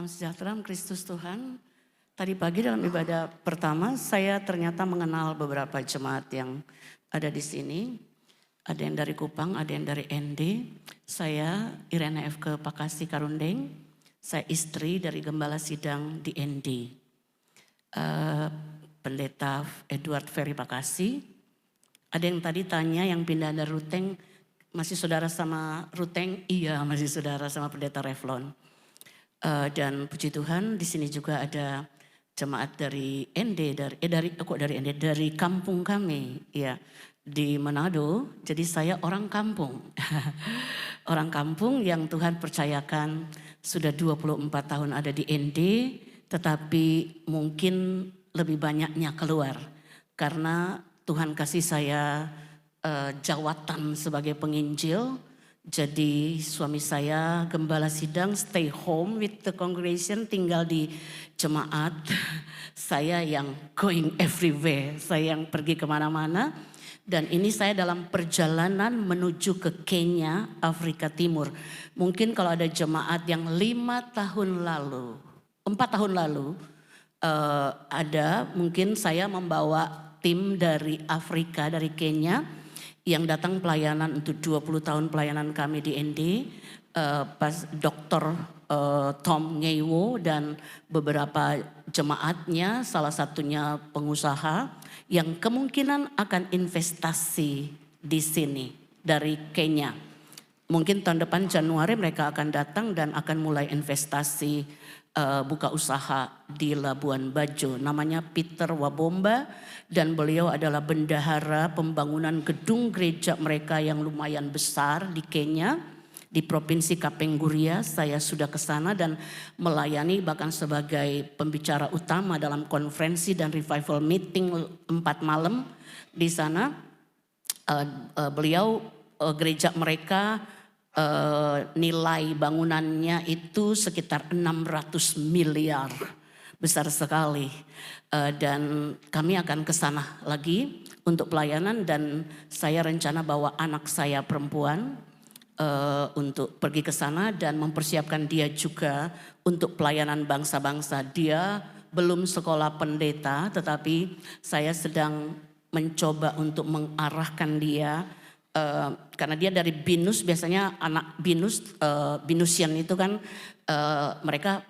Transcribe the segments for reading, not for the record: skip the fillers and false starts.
Salam sejahtera, Kristus Tuhan. Tadi pagi dalam ibadah pertama saya ternyata mengenal beberapa jemaat yang ada di sini. Ada yang dari Kupang, ada yang dari ND. Saya Irene F. ke Pakasi Karundeng. Saya istri dari Gembala Sidang di ND. Pendeta Edward Ferry Pakasi. Ada yang tadi tanya yang pindah dari Ruteng, masih saudara sama Ruteng? Iya, masih saudara sama Pendeta Revlon. Dan puji Tuhan di sini juga ada jemaat dari ND, dari kampung kami, ya, di Manado. Jadi saya orang kampung, orang kampung yang Tuhan percayakan sudah 24 tahun ada di ND, tetapi mungkin lebih banyaknya keluar karena Tuhan kasih saya jawatan sebagai penginjil. Jadi suami saya gembala sidang, stay home with the congregation, tinggal di jemaat. Saya yang going everywhere, saya yang pergi kemana-mana. Dan ini saya dalam perjalanan menuju ke Kenya, Afrika Timur. Mungkin kalau ada jemaat yang 4 tahun lalu ada, mungkin saya membawa tim dari Afrika, dari Kenya, yang datang pelayanan untuk 20 tahun pelayanan kami di ND, pas Dr. Tom Ngewo dan beberapa jemaatnya, salah satunya pengusaha yang kemungkinan akan investasi di sini dari Kenya. Mungkin tahun depan Januari mereka akan datang dan akan mulai investasi buka usaha di Labuan Bajo. Namanya Peter Wabomba dan beliau adalah bendahara pembangunan gedung gereja mereka yang lumayan besar di Kenya, di Provinsi Kapenguria. Saya sudah ke sana dan melayani bahkan sebagai pembicara utama dalam konferensi dan revival meeting 4 malam di sana. Beliau gereja mereka nilai bangunannya itu sekitar 600 miliar, besar sekali. Dan kami akan ke sana lagi untuk pelayanan dan saya rencana bawa anak saya perempuan untuk pergi ke sana dan mempersiapkan dia juga untuk pelayanan bangsa-bangsa. Dia belum sekolah pendeta, tetapi saya sedang mencoba untuk mengarahkan dia. Karena dia dari BINUS, biasanya anak BINUS, BINUSian itu kan mereka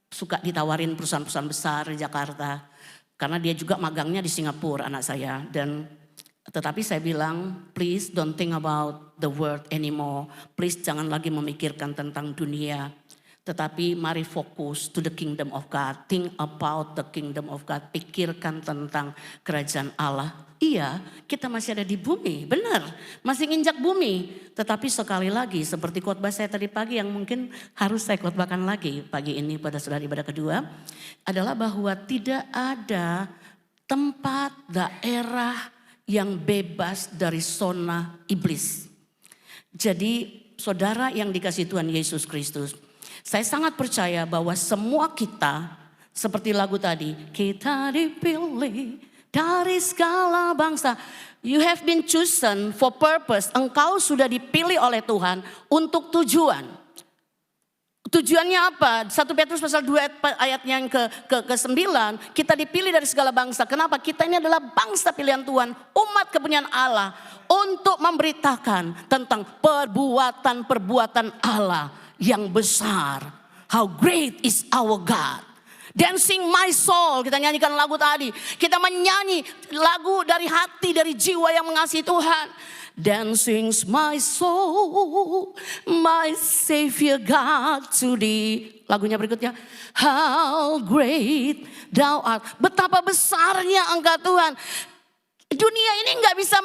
suka ditawarin perusahaan-perusahaan besar di Jakarta. Karena dia juga magangnya di Singapura anak saya. Tetapi saya bilang, please don't think about the world anymore. Please jangan lagi memikirkan tentang dunia. Tetapi mari fokus to the kingdom of God. Think about the kingdom of God. Pikirkan tentang kerajaan Allah. Iya, kita masih ada di bumi, benar. Masih nginjak bumi. Tetapi sekali lagi seperti khotbah saya tadi pagi yang mungkin harus saya khotbahkan lagi pagi ini pada saudara ibadah kedua. Adalah bahwa tidak ada tempat, daerah yang bebas dari zona iblis. Jadi saudara yang dikasihi Tuhan Yesus Kristus. Saya sangat percaya bahwa semua kita seperti lagu tadi. Kita dipilih dari segala bangsa. You have been chosen for purpose. Engkau sudah dipilih oleh Tuhan untuk tujuan. Tujuannya apa? 1 Petrus pasal 2 ayat yang ke-9. Kita dipilih dari segala bangsa. Kenapa? Kita ini adalah bangsa pilihan Tuhan. Umat kepunyaan Allah. Untuk memberitakan tentang perbuatan-perbuatan Allah yang besar. How great is our God. Dancing my soul, kita nyanyikan lagu tadi. Kita menyanyi lagu dari hati, dari jiwa yang mengasihi Tuhan. Dancing my soul, my Savior God to thee. Lagunya berikutnya. How great thou art. Betapa besarnya Engkau Tuhan. Dunia ini gak bisa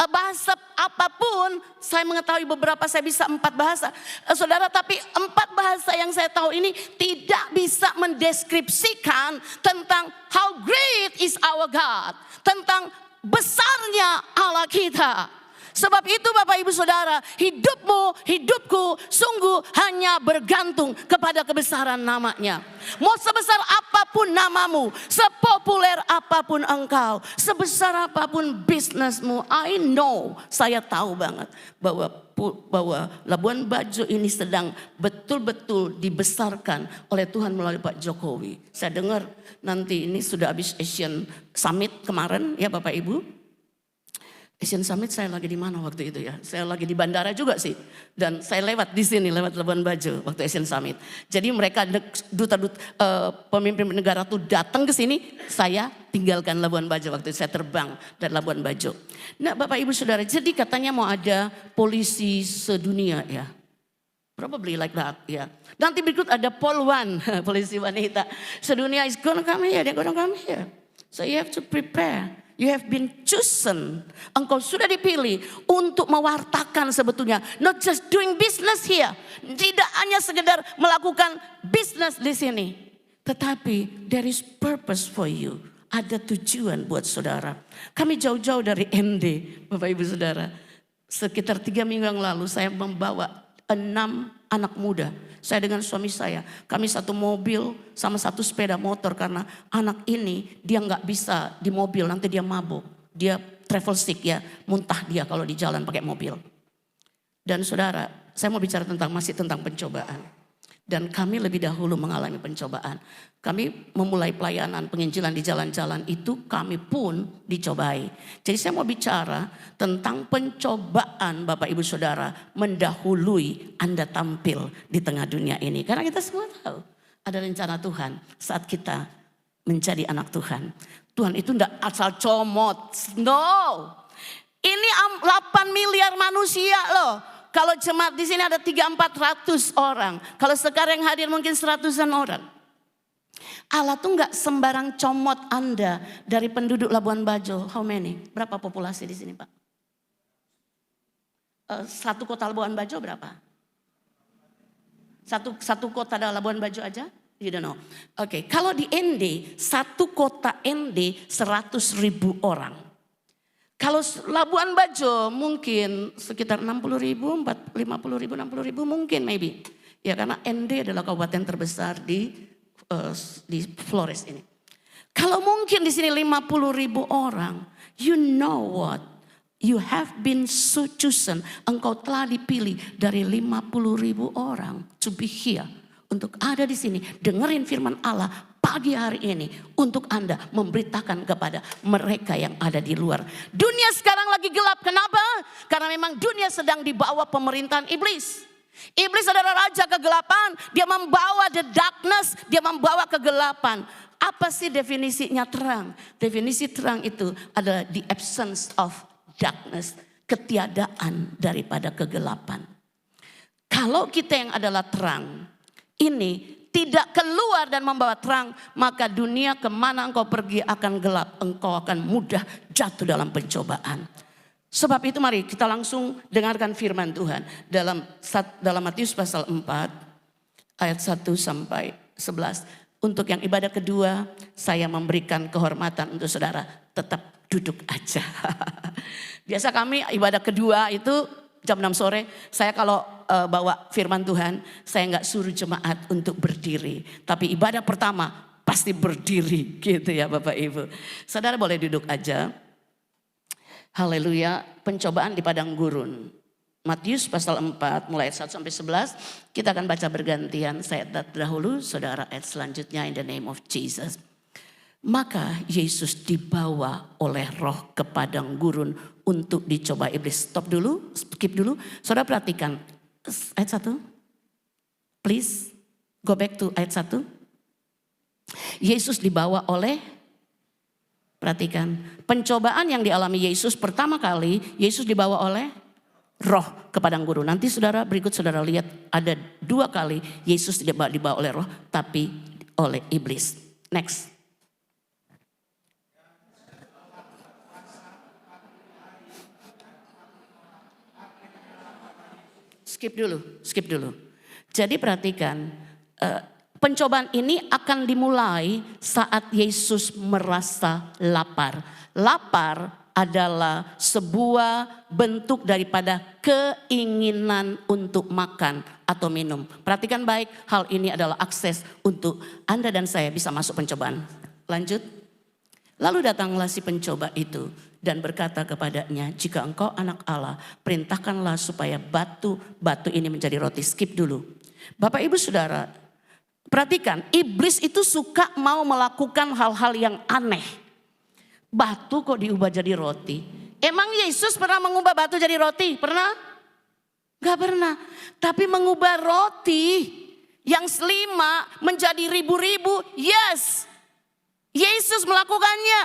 bahasa apapun. Saya mengetahui beberapa, saya bisa 4 bahasa. Saudara, tapi 4 bahasa yang saya tahu ini tidak bisa mendeskripsikan tentang how great is our God. Tentang besarnya Allah kita. Sebab itu Bapak Ibu Saudara, hidupmu, hidupku sungguh hanya bergantung kepada kebesaran namanya. Mau sebesar apapun namamu, sepopuler apapun engkau, sebesar apapun bisnismu, saya tahu banget bahwa Labuan Bajo ini sedang betul-betul dibesarkan oleh Tuhan melalui Pak Jokowi. Saya dengar nanti ini sudah habis Asian Summit kemarin ya Bapak Ibu. Asian Summit saya lagi di mana waktu itu ya? Saya lagi di bandara juga sih. Dan saya lewat di sini, lewat Labuan Bajo waktu Asian Summit. Jadi mereka pemimpin negara tuh datang ke sini, saya tinggalkan Labuan Bajo waktu itu saya terbang dari Labuan Bajo. Nah Bapak Ibu Saudara, jadi katanya mau ada polisi sedunia ya. Probably like that ya. Nanti berikut ada Polwan, polisi wanita sedunia is gonna come here, they're gonna come here. So you have to prepare. You have been chosen. Engkau sudah dipilih untuk mewartakan sebetulnya. Not just doing business here. Tidak hanya sekedar melakukan bisnis di sini. Tetapi there is purpose for you. Ada tujuan buat saudara. Kami jauh-jauh dari ND, Bapak Ibu Saudara. Sekitar 3 minggu yang lalu saya membawa 6 anak muda. Saya dengan suami saya, kami satu mobil sama satu sepeda motor karena anak ini dia nggak bisa di mobil, nanti dia mabuk. Dia travel sick ya, muntah dia kalau di jalan pakai mobil. Dan saudara, saya mau bicara masih tentang pencobaan. Dan kami lebih dahulu mengalami pencobaan. Kami memulai pelayanan penginjilan di jalan-jalan itu kami pun dicobai. Jadi saya mau bicara tentang pencobaan Bapak Ibu Saudara mendahului Anda tampil di tengah dunia ini. Karena kita semua tahu ada rencana Tuhan saat kita menjadi anak Tuhan. Tuhan itu tidak asal comot. No. Ini 8 miliar manusia loh. Kalau jemaat di sini ada 300-400 orang. Kalau sekarang yang hadir mungkin 100-an orang. Allah tuh nggak sembarang comot Anda dari penduduk Labuan Bajo. How many? Berapa populasi di sini Pak? Satu kota Labuan Bajo berapa? Satu kota ada Labuan Bajo aja? You don't know. Oke, kalau di ND, satu kota ND 100.000 orang. Kalau Labuan Bajo mungkin sekitar 60.000, 50.000, 60.000 mungkin maybe. Ya karena ND adalah kabupaten terbesar di Flores ini. Kalau mungkin di sini 50.000 orang, you know what? You have been so chosen. Engkau telah dipilih dari 50.000 orang to be here. Untuk ada di sini, dengerin firman Allah pagi hari ini untuk Anda memberitakan kepada mereka yang ada di luar. Dunia sekarang lagi gelap. Kenapa? Karena memang dunia sedang di bawah pemerintahan iblis. Iblis adalah raja kegelapan. Dia membawa the darkness, dia membawa kegelapan. Apa sih definisinya terang? Definisi terang itu adalah the absence of darkness, ketiadaan daripada kegelapan. Kalau kita yang adalah terang, ini tidak keluar dan membawa terang, maka dunia kemana engkau pergi akan gelap. Engkau akan mudah jatuh dalam pencobaan. Sebab itu mari kita langsung dengarkan firman Tuhan. Dalam Matius pasal 4 ayat 1 sampai 11. Untuk yang ibadah kedua saya memberikan kehormatan untuk saudara tetap duduk aja. Biasa kami ibadah kedua itu jam 6 sore, saya kalau bawa firman Tuhan, saya nggak suruh jemaat untuk berdiri. Tapi ibadah pertama pasti berdiri gitu ya Bapak Ibu. Saudara boleh duduk aja. Haleluya, pencobaan di padang gurun. Matius pasal 4 mulai ayat 1 sampai 11. Kita akan baca bergantian. Saya dahulu, saudara ayat selanjutnya in the name of Jesus. Maka Yesus dibawa oleh roh ke padang gurun untuk dicoba iblis. Stop dulu, skip dulu. Saudara perhatikan ayat 1. Please go back to ayat 1. Yesus dibawa oleh, perhatikan, pencobaan yang dialami Yesus pertama kali, Yesus dibawa oleh roh ke padang gurun. Nanti saudara berikut saudara lihat ada 2 kali Yesus tidak dibawa oleh roh tapi oleh iblis. Next. Skip dulu. Jadi perhatikan, pencobaan ini akan dimulai saat Yesus merasa lapar. Lapar adalah sebuah bentuk daripada keinginan untuk makan atau minum. Perhatikan baik, hal ini adalah akses untuk Anda dan saya bisa masuk pencobaan. Lanjut. Lalu datanglah si pencoba itu dan berkata kepadanya, jika engkau anak Allah, perintahkanlah supaya batu ini menjadi roti. Skip dulu. Bapak Ibu Saudara, perhatikan, iblis itu suka mau melakukan hal-hal yang aneh. Batu kok diubah jadi roti. Emang Yesus pernah mengubah batu jadi roti? Pernah? Gak pernah. Tapi mengubah roti yang selima menjadi ribu-ribu, yes. Yesus melakukannya.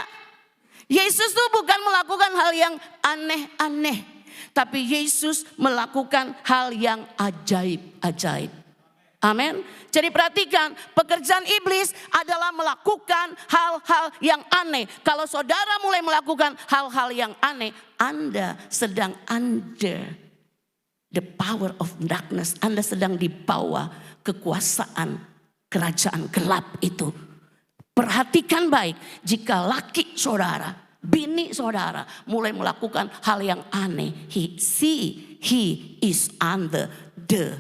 Yesus tuh bukan melakukan hal yang aneh-aneh. Tapi Yesus melakukan hal yang ajaib-ajaib. Amin. Jadi perhatikan, pekerjaan iblis adalah melakukan hal-hal yang aneh. Kalau saudara mulai melakukan hal-hal yang aneh, Anda sedang under the power of darkness. Anda sedang di bawah kekuasaan kerajaan gelap itu. Perhatikan baik, jika laki saudara, bini saudara mulai melakukan hal yang aneh, he is under the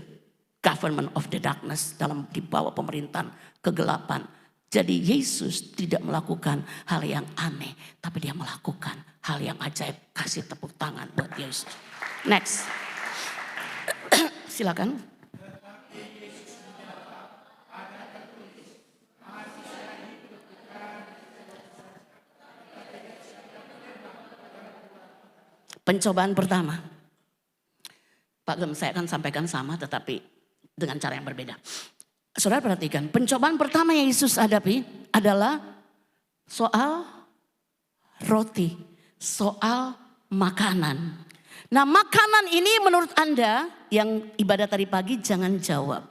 government of the darkness, dalam di bawah pemerintahan kegelapan. Jadi Yesus tidak melakukan hal yang aneh, tapi dia melakukan hal yang ajaib. Kasih tepuk tangan buat Yesus. Next. Silakan. Pencobaan pertama. Pak Gem, saya akan sampaikan sama tetapi dengan cara yang berbeda. Saudara perhatikan, pencobaan pertama yang Yesus hadapi adalah soal roti, soal makanan. Nah, makanan ini menurut Anda yang ibadah tadi pagi jangan jawab.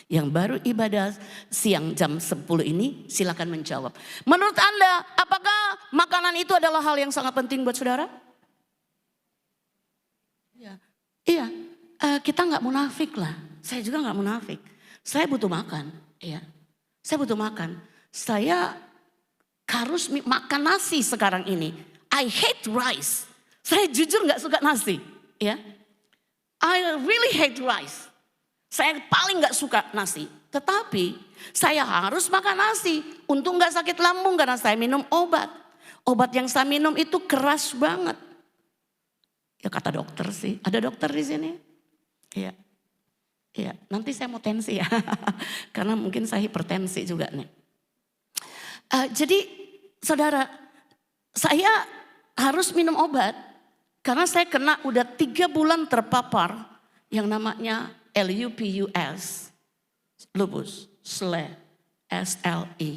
Yang baru ibadah siang jam 10 ini silakan menjawab. Menurut Anda, apakah makanan itu adalah hal yang sangat penting buat saudara? Iya, kita nggak munafik lah. Saya juga nggak munafik. Saya butuh makan, ya. Saya butuh makan. Saya harus makan nasi sekarang ini. I hate rice. Saya jujur nggak suka nasi, ya. I really hate rice. Saya paling nggak suka nasi. Tetapi saya harus makan nasi untuk nggak sakit lambung karena saya minum obat. Obat yang saya minum itu keras banget. Ya kata dokter sih. Ada dokter di sini? Iya. Iya, nanti saya mau tensi ya. Karena mungkin saya hipertensi juga nih. Jadi saudara, saya harus minum obat. Karena saya kena udah 3 bulan terpapar yang namanya lupus. Lupus, SLE.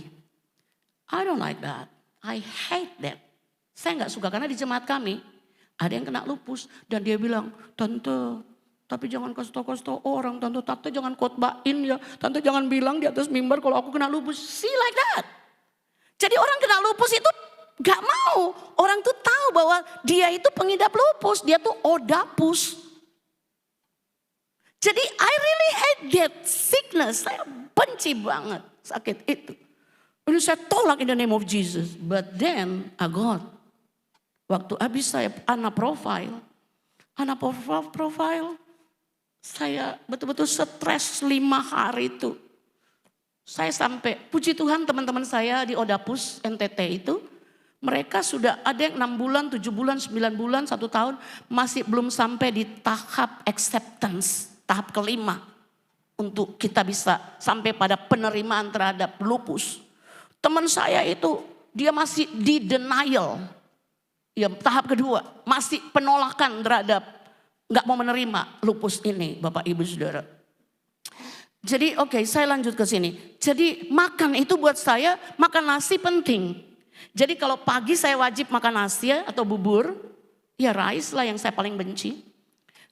I don't like that. I hate that. Saya gak suka karena di jemaat kami ada yang kena lupus. Dan dia bilang, tante, tapi jangan kasih tau orang, tante jangan khotbahin ya. Tante jangan bilang di atas mimbar kalau aku kena lupus. See like that. Jadi orang kena lupus itu gak mau. Orang tuh tahu bahwa dia itu pengidap lupus. Dia tuh odapus. Jadi I really hate that sickness. Saya benci banget sakit itu. Ini saya tolak in the name of Jesus. But then I got. Waktu habis saya anak profile. Saya betul-betul stres 5 hari itu. Saya sampai, puji Tuhan teman-teman saya di Odapus NTT itu. Mereka sudah ada yang 6 bulan, 7 bulan, 9 bulan, 1 tahun. Masih belum sampai di tahap acceptance, tahap kelima. Untuk kita bisa sampai pada penerimaan terhadap lupus. Teman saya itu, dia masih di denial. Ya tahap kedua, masih penolakan terhadap nggak mau menerima lupus ini, Bapak Ibu Saudara. Jadi oke, saya lanjut ke sini. Jadi makan itu buat saya, makan nasi penting. Jadi kalau pagi saya wajib makan nasi atau bubur, ya rice lah yang saya paling benci.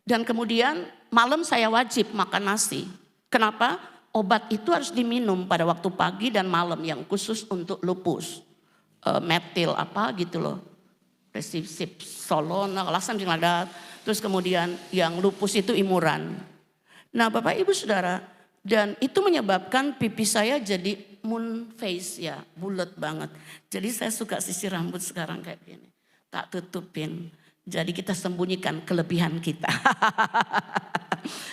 Dan kemudian malam saya wajib makan nasi. Kenapa? Obat itu harus diminum pada waktu pagi dan malam yang khusus untuk lupus. Metil apa gitu loh. Resipsolon, something like that. Terus kemudian yang lupus itu imuran. Nah Bapak Ibu Saudara, dan itu menyebabkan pipi saya jadi moon face ya, bulat banget. Jadi saya suka sisir rambut sekarang kayak gini. tak tutupin. Jadi kita sembunyikan kelebihan kita.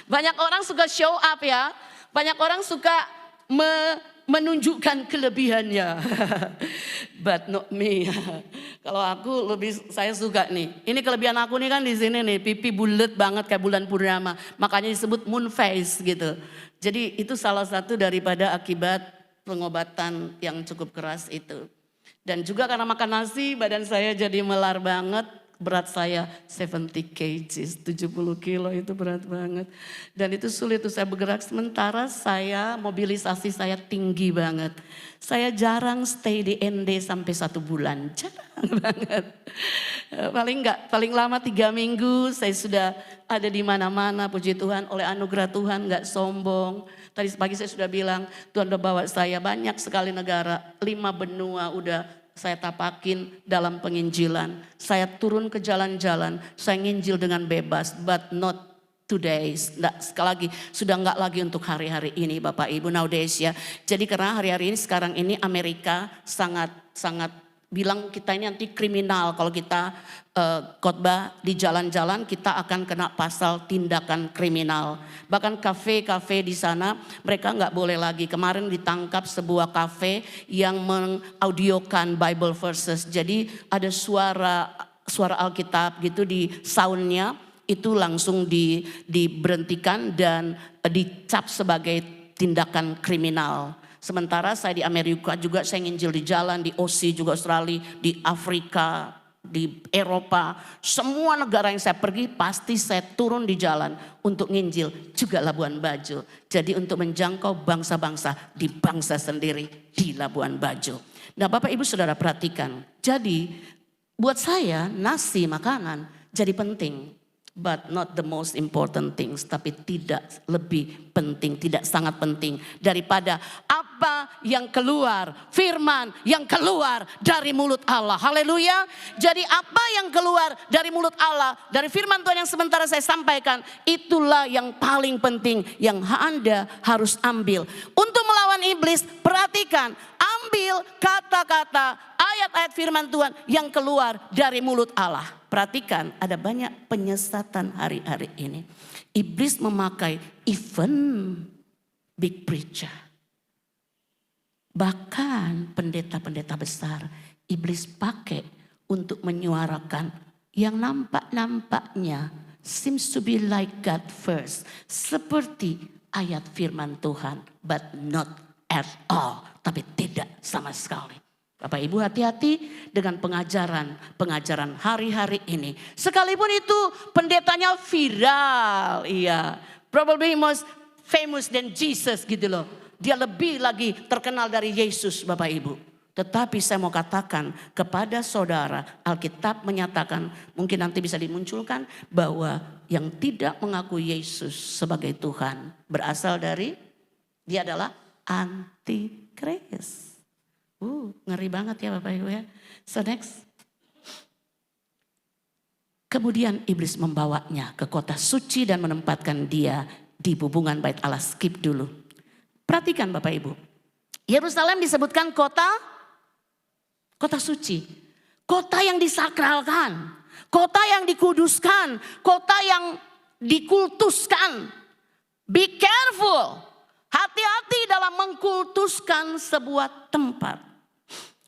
Banyak orang suka show up ya. Banyak orang suka menunjukkan kelebihannya. But not me. Kalau aku saya suka nih. Ini kelebihan aku nih kan di sini nih. Pipi bulat banget kayak bulan purnama. Makanya disebut moon face gitu. Jadi itu salah satu daripada akibat pengobatan yang cukup keras itu. Dan juga karena makan nasi badan saya jadi melar banget. Berat saya 70 kg, 70 kilo itu berat banget. Dan itu sulit tuh saya bergerak sementara mobilisasi saya tinggi banget. Saya jarang stay di ND sampai 1 bulan, jarang banget. Paling lama 3 minggu saya sudah ada di mana-mana, puji Tuhan oleh anugerah Tuhan, gak sombong. Tadi pagi saya sudah bilang Tuhan udah bawa saya banyak sekali negara, 5 benua udah saya tapakin dalam penginjilan. Saya turun ke jalan-jalan, saya nginjil dengan bebas, but not today. Sekali lagi, sudah enggak lagi untuk hari-hari ini Bapak Ibu, nowadays ya. Jadi karena hari-hari ini sekarang ini Amerika sangat bilang kita ini nanti kriminal kalau kita khotbah di jalan-jalan, kita akan kena pasal tindakan kriminal. Bahkan kafe-kafe di sana mereka nggak boleh lagi. Kemarin ditangkap sebuah kafe yang mengaudiokan Bible verses. Jadi ada suara Alkitab gitu di soundnya, itu langsung diberhentikan dan dicap sebagai tindakan kriminal. Sementara saya di Amerika juga saya nginjil di jalan, di Aussie juga Australia, di Afrika, di Eropa. Semua negara yang saya pergi pasti saya turun di jalan untuk nginjil. Juga Labuan Bajo. Jadi untuk menjangkau bangsa-bangsa di bangsa sendiri di Labuan Bajo. Nah Bapak Ibu Saudara perhatikan. Jadi buat saya nasi makanan jadi penting. But not the most important things. Tapi tidak lebih penting, tidak sangat penting daripada apa yang keluar, firman yang keluar dari mulut Allah. Haleluya. Jadi apa yang keluar dari mulut Allah, dari firman Tuhan yang sementara saya sampaikan, itulah yang paling penting yang Anda harus ambil. Untuk melawan iblis, perhatikan, ambil kata-kata ayat-ayat firman Tuhan yang keluar dari mulut Allah. Perhatikan, ada banyak penyesatan hari-hari ini. Iblis memakai even big preacher. Bahkan pendeta-pendeta besar, iblis pakai untuk menyuarakan yang nampak-nampaknya seems to be like God first. Seperti ayat firman Tuhan, but not at all. Tapi tidak sama sekali. Bapak Ibu hati-hati dengan pengajaran hari-hari ini. Sekalipun itu pendetanya viral, iya. Probably most famous than Jesus gitu loh. Dia lebih lagi terkenal dari Yesus Bapak Ibu. Tetapi saya mau katakan kepada saudara, Alkitab menyatakan, mungkin nanti bisa dimunculkan, bahwa yang tidak mengakui Yesus sebagai Tuhan berasal dari, dia adalah antikris. Ngeri banget ya Bapak Ibu ya. So next. Kemudian iblis membawanya ke kota suci dan menempatkan dia di hubungan bait Allah. Skip dulu. Perhatikan Bapak Ibu. Yerusalem disebutkan kota suci. Kota yang disakralkan. Kota yang dikuduskan. Kota yang dikultuskan. Be careful. Hati-hati dalam mengkultuskan sebuah tempat.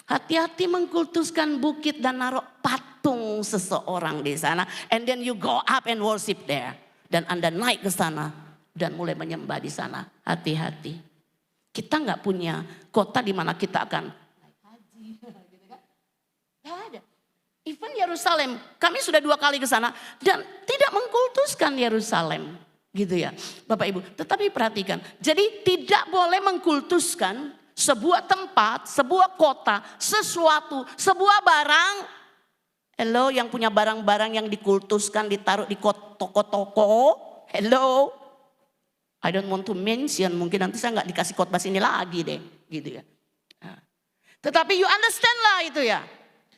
Hati-hati mengkultuskan bukit dan naruh patung seseorang di sana. And then you go up and worship there. Dan Anda naik ke sana dan mulai menyembah di sana. Hati-hati. Kita nggak punya kota di mana kita akan naik haji. Gak ada. Even Yerusalem, kami sudah 2 kali ke sana dan tidak mengkultuskan Yerusalem. Gitu ya Bapak Ibu. Tetapi perhatikan, jadi tidak boleh mengkultuskan sebuah tempat, sebuah kota, sesuatu, sebuah barang. Hello, yang punya barang-barang yang dikultuskan, ditaruh di toko-toko. Hello. I don't want to mention, mungkin nanti saya nggak dikasih khotbah sini lagi deh. Gitu ya. Nah. Tetapi you understand lah itu ya.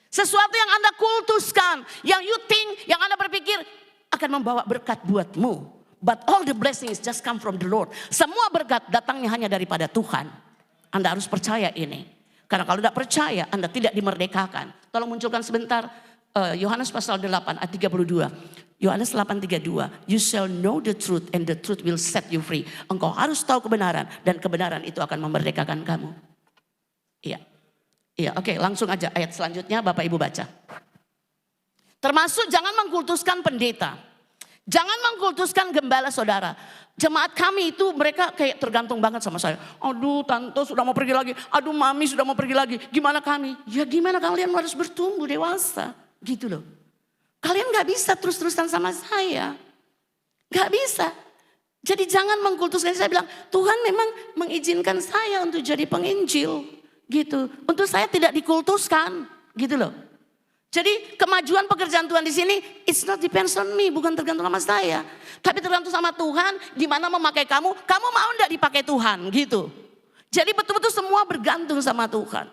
Sesuatu yang Anda kultuskan, yang you think, yang Anda berpikir akan membawa berkat buatmu. But all the blessings just come from the Lord. Semua berkat datangnya hanya daripada Tuhan. Anda harus percaya ini. Karena kalau tidak percaya, Anda tidak dimerdekakan. Tolong munculkan sebentar Yohanes pasal 8 ayat 32. Yohanes 8:32. You shall know the truth and the truth will set you free. Engkau harus tahu kebenaran dan kebenaran itu akan memerdekakan kamu. Iya. Iya, oke, langsung aja ayat selanjutnya Bapak Ibu baca. Termasuk jangan mengkultuskan pendeta. Jangan mengkultuskan gembala saudara. Jemaat kami itu mereka kayak tergantung banget sama saya. Aduh tante sudah mau pergi lagi. Aduh mami sudah mau pergi lagi. Gimana kami? Ya gimana kalian harus bertumbuh dewasa. Gitu loh. Kalian gak bisa terus-terusan sama saya. Gak bisa. Jadi jangan mengkultuskan. Saya bilang Tuhan memang mengizinkan saya untuk jadi penginjil. Gitu. Untuk saya tidak dikultuskan. Gitu loh. Jadi kemajuan pekerjaan Tuhan di sini, it's not depends on me, bukan tergantung sama saya. Tapi tergantung sama Tuhan, di mana memakai kamu mau enggak dipakai Tuhan gitu. Jadi betul-betul semua bergantung sama Tuhan.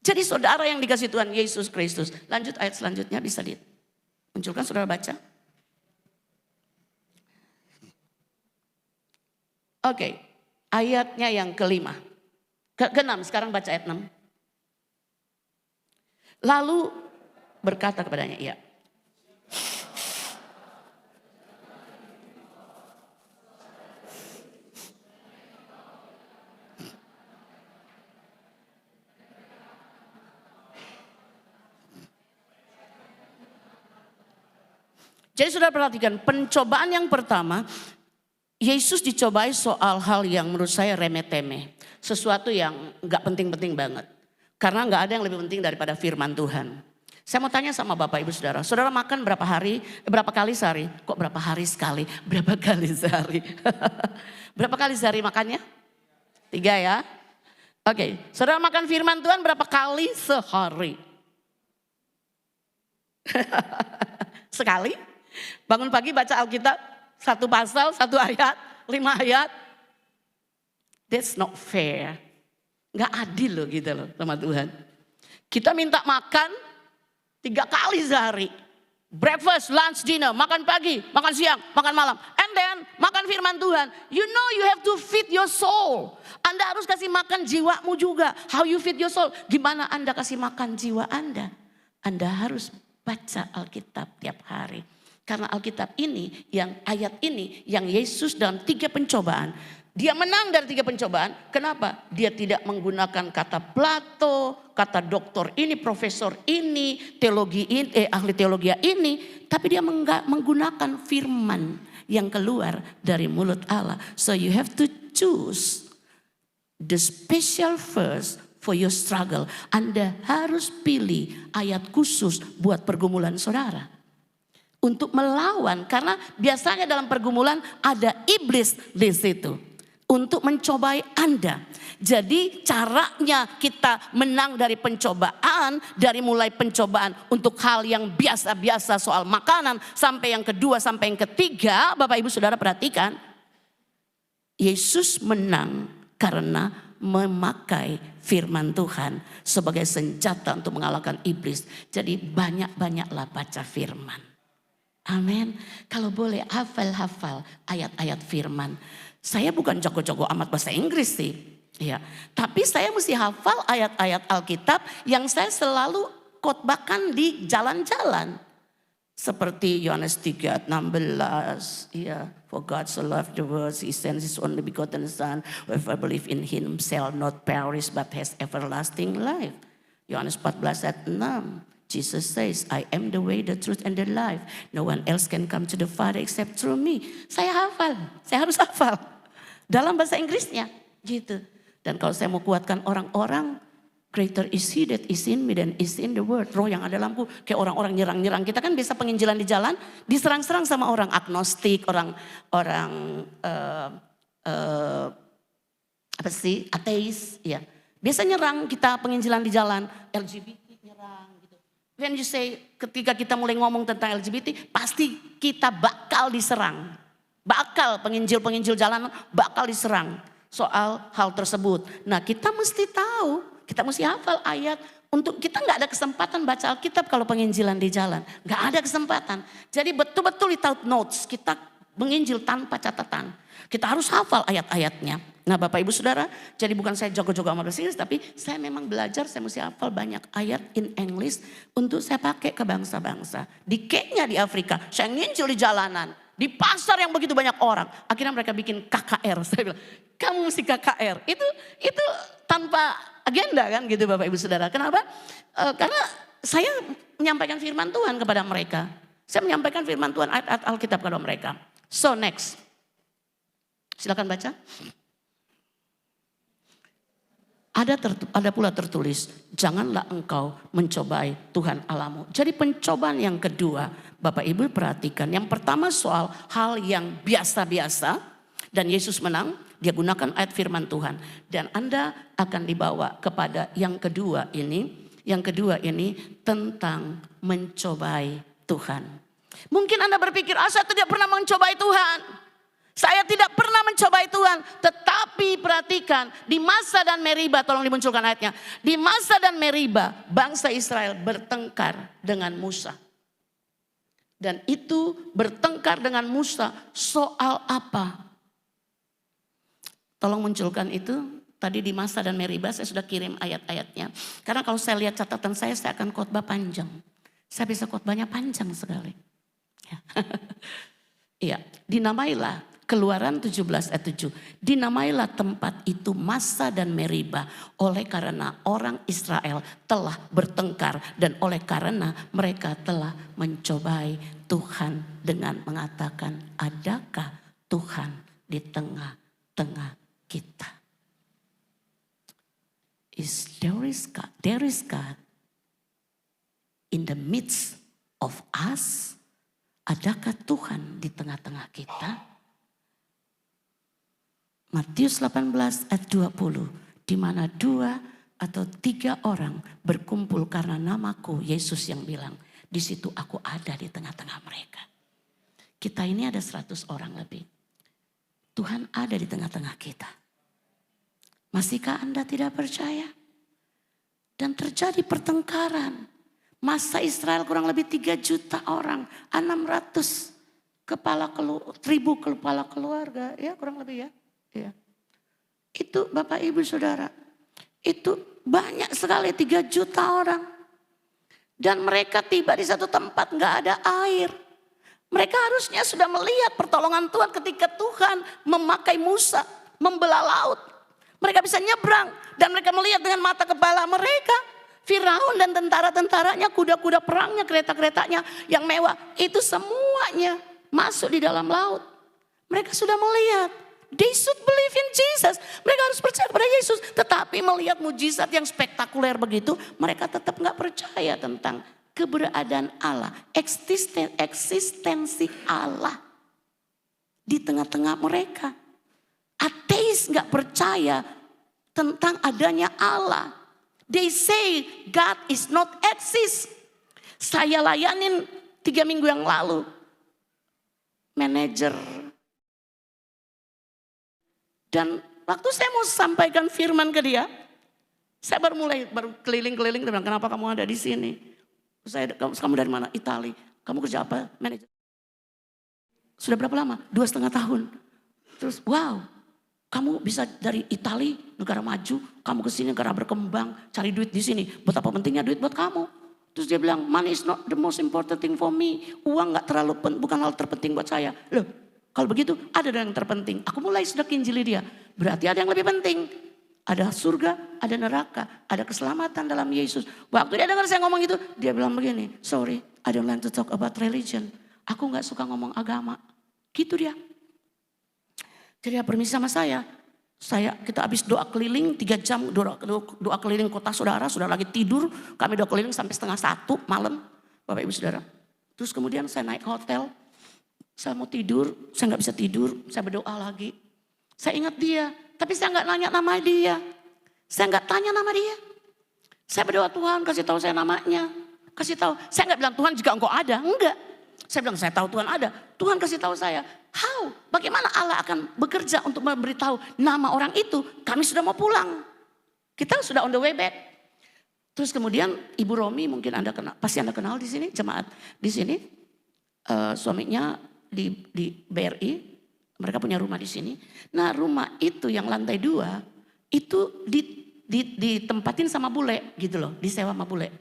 Jadi saudara yang dikasih Tuhan Yesus Kristus. Lanjut ayat selanjutnya bisa dimunculkan saudara baca. Oke, ayatnya yang kelima. Ke-6, sekarang baca ayat 6. Lalu berkata kepadanya, iya. Jadi saudara perhatikan, pencobaan yang pertama, Yesus dicobai soal hal yang menurut saya remeh-temeh. Sesuatu yang gak penting-penting banget. Karena gak ada yang lebih penting daripada firman Tuhan. Saya mau tanya sama Bapak Ibu Saudara. Saudara makan berapa kali sehari? Kok berapa hari sekali? Berapa kali sehari? Berapa kali sehari makannya? 3 ya. Oke, saudara makan firman Tuhan berapa kali sehari? Sekali? Bangun pagi baca Alkitab, 1 pasal, 1 ayat, 5 ayat. That's not fair. Gak adil loh gitu loh sama Tuhan. Kita minta makan 3 kali sehari. Breakfast, lunch, dinner, makan pagi, makan siang, makan malam. And then makan firman Tuhan. You know you have to feed your soul. Anda harus kasih makan jiwamu juga. How you feed your soul? Gimana Anda kasih makan jiwa Anda? Anda harus baca Alkitab tiap hari. Karena Alkitab ini, yang ayat ini, yang Yesus dalam 3 pencobaan. Dia menang dari 3 pencobaan. Kenapa? Dia tidak menggunakan kata Plato, kata doktor ini, profesor ini, teologi ini, ahli teologi ini. Tapi dia menggunakan firman yang keluar dari mulut Allah. So you have to choose the special verse for your struggle. Anda harus pilih ayat khusus buat pergumulan saudara. Untuk melawan, karena biasanya dalam pergumulan ada iblis di situ. Untuk mencobai Anda. Jadi caranya kita menang dari pencobaan. Dari mulai pencobaan untuk hal yang biasa-biasa soal makanan. Sampai yang kedua, sampai yang ketiga. Bapak Ibu Saudara perhatikan. Yesus menang karena memakai firman Tuhan. Sebagai senjata untuk mengalahkan iblis. Jadi banyak-banyaklah baca firman. Amin. Kalau boleh hafal-hafal ayat-ayat firman. Saya bukan jago-jago amat bahasa Inggris sih. Ya. Tapi saya mesti hafal ayat-ayat Alkitab yang saya selalu khotbahkan di jalan-jalan. Seperti Yohanes 3:16. Ya, for God so loved the world, he sent his only begotten son. Whoever believe in him shall not perish but has everlasting life. Yohanes 14 ayat 6. Jesus says, I am the way, the truth, and the life. No one else can come to the Father except through me. Saya hafal, saya harus hafal. Dalam bahasa Inggrisnya, gitu. Dan kalau saya mau kuatkan orang-orang, greater is he that is in me than is in the world. Roh yang ada dalamku, kayak orang-orang nyerang-nyerang. Kita kan biasa penginjilan di jalan, diserang-serang sama orang agnostik, orang ateis. Ya. Biasa nyerang kita penginjilan di jalan, LGBT nyerang gitu. When you say, ketika kita mulai ngomong tentang LGBT, pasti kita bakal diserang. Bakal penginjil-penginjil jalan bakal diserang soal hal tersebut. Nah kita mesti tahu, kita mesti hafal ayat. Untuk kita gak ada kesempatan baca Alkitab kalau penginjilan di jalan. Gak ada kesempatan. Jadi betul-betul without notes, kita menginjil tanpa catatan. Kita harus hafal ayat-ayatnya. Nah Bapak Ibu Saudara, jadi bukan saya jago-jago amat bahasa Inggris, tapi saya memang belajar, saya mesti hafal banyak ayat in English untuk saya pakai ke bangsa-bangsa. Di Kenya di Afrika, saya nginjil di jalanan, di pasar yang begitu banyak orang. Akhirnya mereka bikin KKR, saya bilang, kamu mesti KKR. Itu tanpa agenda kan gitu Bapak Ibu Saudara. Kenapa? Karena saya menyampaikan firman Tuhan kepada mereka. Saya menyampaikan firman Tuhan ayat-ayat Alkitab kepada mereka. So next, silakan baca. Ada pula tertulis, janganlah engkau mencobai Tuhan Allahmu. Jadi pencobaan yang kedua, Bapak Ibu perhatikan. Yang pertama soal hal yang biasa-biasa dan Yesus menang, dia gunakan ayat firman Tuhan. Dan Anda akan dibawa kepada yang kedua ini. Yang kedua ini tentang mencobai Tuhan. Mungkin Anda berpikir, saya tidak pernah mencobai Tuhan. Saya tidak pernah mencobai Tuhan, tetapi perhatikan di Masa dan Meriba, tolong dimunculkan ayatnya. Di Masa dan Meriba, bangsa Israel bertengkar dengan Musa. Dan itu bertengkar dengan Musa soal apa? Tolong munculkan itu. Tadi di Masa dan Meriba saya sudah kirim ayat-ayatnya. Karena kalau saya lihat catatan saya akan khotbah panjang. Saya bisa khotbahnya panjang sekali. Iya, dinamailah. Keluaran 17 ayat 7. Dinamailah tempat itu Masa dan Meriba oleh karena orang Israel telah bertengkar dan oleh karena mereka telah mencobai Tuhan dengan mengatakan, adakah Tuhan di tengah-tengah kita? There is God in the midst of us. Adakah Tuhan di tengah-tengah kita? Matius 18 ayat 20, di mana 2 atau 3 orang berkumpul karena namaku, Yesus yang bilang, di situ aku ada di tengah-tengah mereka. Kita ini ada 100 orang lebih. Tuhan ada di tengah-tengah kita. Masihkah Anda tidak percaya? Dan terjadi pertengkaran. Masa Israel kurang lebih 3 juta orang, 600 ribu kepala keluarga, ya kurang lebih ya. Ya. Itu Bapak Ibu Saudara, itu banyak sekali 3 juta orang. Dan mereka tiba di satu tempat gak ada air. Mereka harusnya sudah melihat pertolongan Tuhan ketika Tuhan memakai Musa membelah laut. Mereka bisa nyebrang dan mereka melihat dengan mata kepala mereka. Firaun dan tentara-tentaranya, kuda-kuda perangnya, kereta-keretanya yang mewah. Itu semuanya masuk di dalam laut. Mereka sudah melihat. They should believe in Jesus. Mereka harus percaya kepada Yesus. Tetapi melihat mujizat yang spektakuler begitu, mereka tetap gak percaya tentang keberadaan Allah. Eksistensi Allah di tengah-tengah mereka. Ateis gak percaya tentang adanya Allah. They say God is not exist. Saya layanin 3 minggu yang lalu. Manajer. Dan waktu saya mau sampaikan firman ke dia, saya baru keliling-keliling, dia bilang, kenapa kamu ada di sini? Kamu dari mana? Itali. Kamu kerja apa? Manajer. Sudah berapa lama? 2,5 tahun. Terus wow, kamu bisa dari Itali, negara maju, kamu ke sini negara berkembang, cari duit di sini. Buat apa pentingnya duit buat kamu? Terus dia bilang, money is not the most important thing for me. Uang gak terlalu bukan hal terpenting buat saya. Loh, kalau begitu ada yang terpenting. Aku mulai sudah injili dia. Berarti ada yang lebih penting. Ada surga, ada neraka, ada keselamatan dalam Yesus. Waktu dia dengar saya ngomong gitu, dia bilang begini, sorry, I don't like to talk about religion. Aku gak suka ngomong agama. Gitu dia. Jadi dia permisi sama saya. Kita habis doa keliling 3 jam, doa keliling kota saudara, sudah lagi tidur. Kami doa keliling sampai 12:30 malam, Bapak Ibu Saudara. Terus kemudian saya naik hotel. Saya mau tidur, saya gak bisa tidur, saya berdoa lagi. Saya ingat dia, tapi saya gak nanya nama dia. Saya gak tanya nama dia. Saya berdoa, Tuhan kasih tahu saya namanya. Kasih tahu, saya gak bilang Tuhan jika engkau ada, enggak. Saya bilang saya tahu Tuhan ada, Tuhan kasih tahu saya. How? Bagaimana Allah akan bekerja untuk memberitahu nama orang itu? Kami sudah mau pulang. Kita sudah on the way back. Terus kemudian Ibu Romi mungkin Anda kenal, pasti Anda kenal di sini, jemaat di sini. Suaminya di BRI, Mereka punya rumah di sini. Nah rumah itu yang lantai 2 itu ditempatin sama bule gitu loh. Disewa sama bule.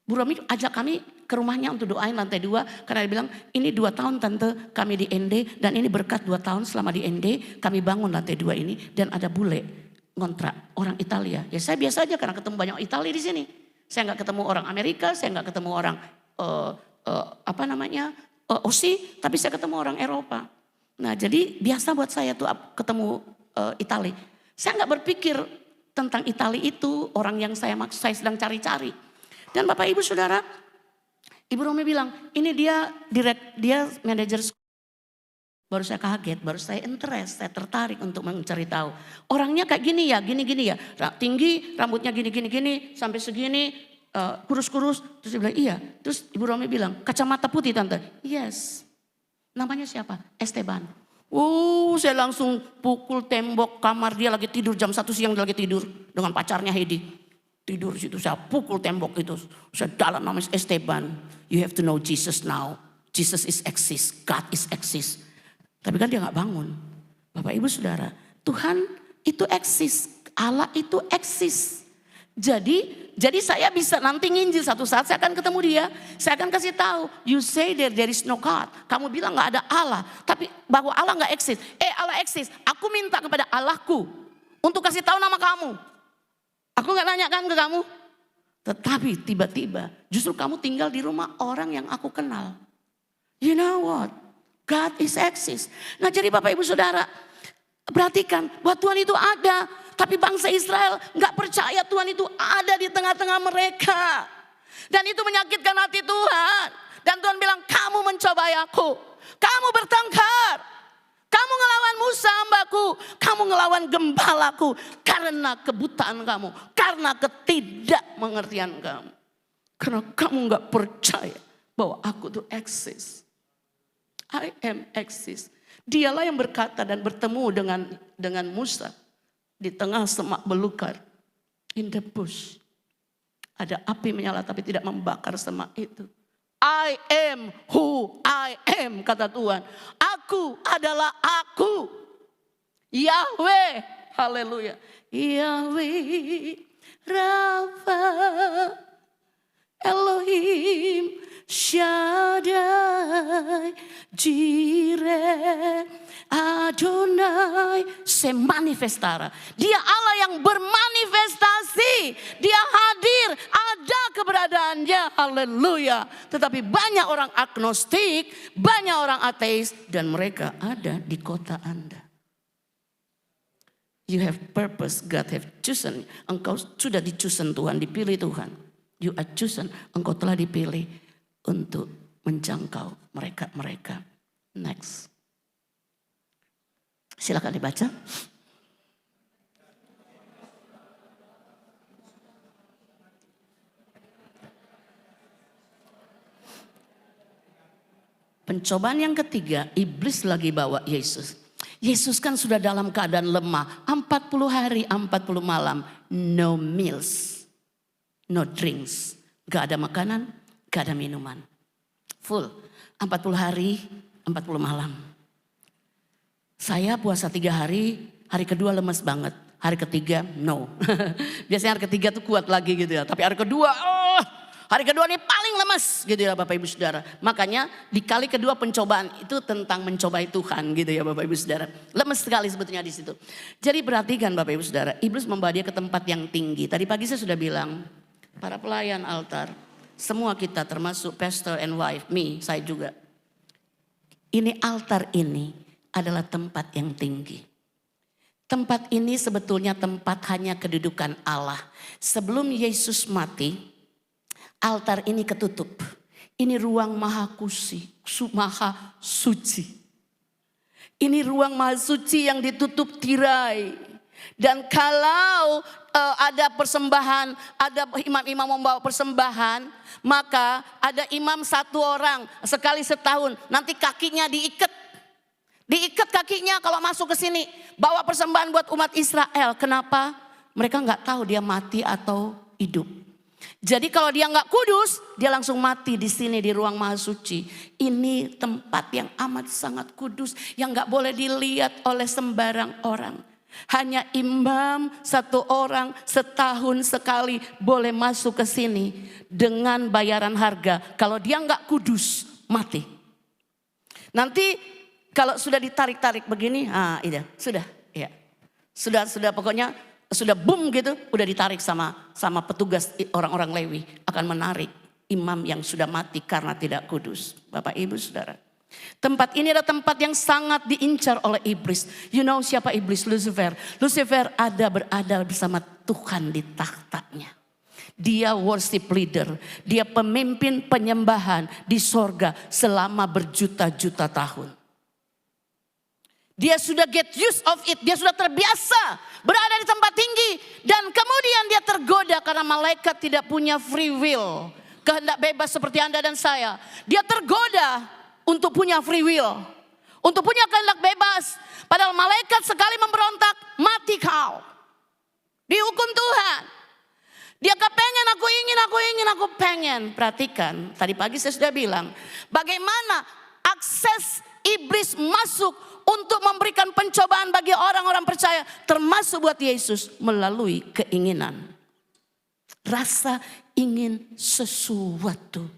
Bu Romi ajak kami ke rumahnya untuk doain lantai 2. Karena dia bilang ini 2 tahun tante kami di ND. Dan ini berkat 2 tahun selama di ND kami bangun lantai 2 ini. Dan ada bule ngontrak orang Italia. Ya saya biasa aja karena ketemu banyak Italia di sini. Saya nggak ketemu orang Amerika, saya nggak ketemu orang Aussie, tapi saya ketemu orang Eropa. Nah jadi biasa buat saya tuh ketemu Itali. Saya nggak berpikir tentang Itali itu orang yang saya sedang cari-cari. Dan Bapak Ibu Saudara, Ibu Romi bilang ini dia manajer. Baru saya kaget, baru saya interest, saya tertarik untuk mencari tahu. Orangnya kayak gini ya, gini ya. Tinggi, rambutnya gini, sampai segini, kurus-kurus. Terus dia bilang iya. Terus Ibu Romi bilang, kacamata putih tante. Yes. Namanya siapa? Esteban. Saya langsung pukul tembok kamar dia lagi tidur. Jam 1 siang dia lagi tidur dengan pacarnya Heidi. Tidur situ saya pukul tembok itu. Saya dalam namanya Esteban. You have to know Jesus now. Jesus is exist, God is exist. Tapi kan dia gak bangun. Bapak Ibu Saudara, Tuhan itu eksis, Allah itu eksis. Jadi saya bisa nanti nginjil satu saat saya akan ketemu dia. Saya akan kasih tahu, you say there is no God. Kamu bilang gak ada Allah, tapi bahwa Allah gak eksis. Allah eksis, aku minta kepada Allahku untuk kasih tahu nama kamu. Aku gak nanyakan ke kamu. Tetapi tiba-tiba justru kamu tinggal di rumah orang yang aku kenal. You know what? God is exist. Nah jadi Bapak Ibu Saudara, perhatikan bahwa Tuhan itu ada. Tapi bangsa Israel gak percaya Tuhan itu ada di tengah-tengah mereka. Dan itu menyakitkan hati Tuhan. Dan Tuhan bilang kamu mencobai aku. Kamu bertengkar. Kamu ngelawan Musa hambaku. Kamu ngelawan gembalaku. Karena kebutaan kamu. Karena ketidakmengertian kamu. Karena kamu gak percaya bahwa aku tuh eksis. I am exist. Dialah yang berkata dan bertemu dengan Musa di tengah semak belukar. In the bush. Ada api menyala tapi tidak membakar semak itu. I am who I am, kata Tuhan. Aku adalah aku. Yahweh, haleluya. Yahweh, Rafa, Elohim, Shaddai, Jireh, Adonai, semanifestara. Dia Allah yang bermanifestasi. Dia hadir, ada keberadaannya, haleluya. Tetapi banyak orang agnostik, banyak orang ateis, dan mereka ada di kota Anda. You have purpose, God have chosen. Engkau sudah di-chosen Tuhan, dipilih Tuhan. You are chosen, engkau telah dipilih untuk menjangkau mereka-mereka. Next. Silakan dibaca. Pencobaan yang ketiga, iblis lagi bawa Yesus. Yesus kan sudah dalam keadaan lemah. 40 hari, 40 malam. No meals, no drinks. Gak ada makanan, gak ada minuman. Full, 40 hari, 40 malam. Saya puasa 3 hari, hari kedua lemes banget. Hari ketiga, no. Biasanya hari ketiga tuh kuat lagi gitu ya. Tapi hari kedua, hari kedua ini paling lemes gitu ya Bapak Ibu Saudara. Makanya di kali kedua pencobaan itu tentang mencobai Tuhan gitu ya Bapak Ibu Saudara. Lemes sekali sebetulnya di situ. Jadi perhatikan Bapak Ibu Saudara, iblis membawa dia ke tempat yang tinggi. Tadi pagi saya sudah bilang, para pelayan altar, semua kita termasuk pastor and wife, saya juga. Ini altar ini adalah tempat yang tinggi. Tempat ini sebetulnya tempat hanya kedudukan Allah. Sebelum Yesus mati, altar ini ketutup. Ini ruang maha suci. Ini ruang maha suci yang ditutup tirai. Dan kalau ada persembahan, ada imam-imam membawa persembahan, maka ada imam 1 orang sekali setahun. Nanti kakinya diikat. Diikat kakinya kalau masuk ke sini. Bawa persembahan buat umat Israel. Kenapa? Mereka nggak tahu dia mati atau hidup. Jadi kalau dia nggak kudus, dia langsung mati di sini di ruang maha suci. Ini tempat yang amat sangat kudus, yang nggak boleh dilihat oleh sembarang orang. Hanya imam satu orang setahun sekali boleh masuk ke sini dengan bayaran harga. Kalau dia nggak kudus, mati. Nanti kalau sudah ditarik-tarik begini, iya, sudah, ya, sudah pokoknya sudah boom gitu, udah ditarik sama petugas orang-orang Lewi akan menarik imam yang sudah mati karena tidak kudus. Bapak Ibu Saudara. Tempat ini adalah tempat yang sangat diincar oleh iblis. You know siapa iblis? Lucifer. Lucifer berada bersama Tuhan di takhtanya. Dia worship leader. Dia pemimpin penyembahan di sorga selama berjuta-juta tahun. Dia sudah get used of it. Dia sudah terbiasa berada di tempat tinggi. Dan kemudian dia tergoda karena malaikat tidak punya free will. Kehendak bebas seperti Anda dan saya. Dia tergoda untuk punya free will. Untuk punya kehendak bebas. Padahal malaikat sekali memberontak, mati kau. Dihukum Tuhan. Dia kepengen, aku pengen. Perhatikan, tadi pagi saya sudah bilang. Bagaimana akses iblis masuk untuk memberikan pencobaan bagi orang-orang percaya. Termasuk buat Yesus melalui keinginan. Rasa ingin sesuatu.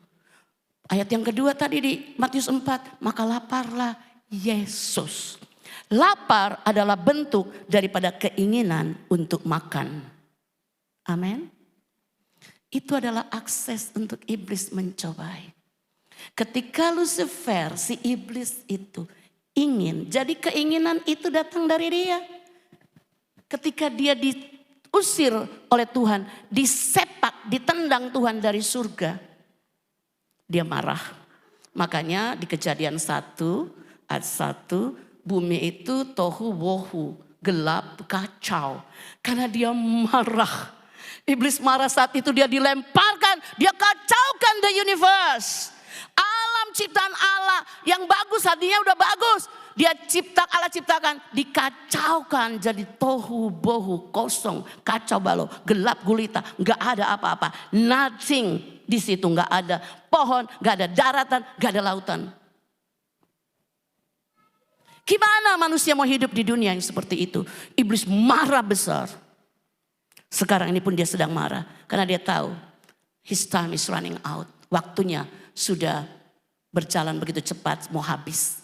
Ayat yang kedua tadi di Matius 4, maka laparlah Yesus. Lapar adalah bentuk daripada keinginan untuk makan. Amin. Itu adalah akses untuk iblis mencobai. Ketika Lucifer, si iblis itu ingin, jadi keinginan itu datang dari dia. Ketika dia diusir oleh Tuhan, disepak, ditendang Tuhan dari surga. Dia marah. Makanya di Kejadian 1 ayat 1, bumi itu tohu wohu, gelap, kacau. Karena dia marah. Iblis marah saat itu, dia dilemparkan, dia kacaukan the universe. Alam ciptaan Allah yang bagus, hatinya udah bagus. Allah ciptakan, dikacaukan jadi tohu bohu, kosong, kacau balau, gelap gulita, nggak ada apa-apa, nothing di situ, nggak ada pohon, nggak ada daratan, nggak ada lautan. Gimana manusia mau hidup di dunia yang seperti itu? Iblis marah besar. Sekarang ini pun dia sedang marah karena dia tahu his time is running out, waktunya sudah berjalan begitu cepat, mau habis.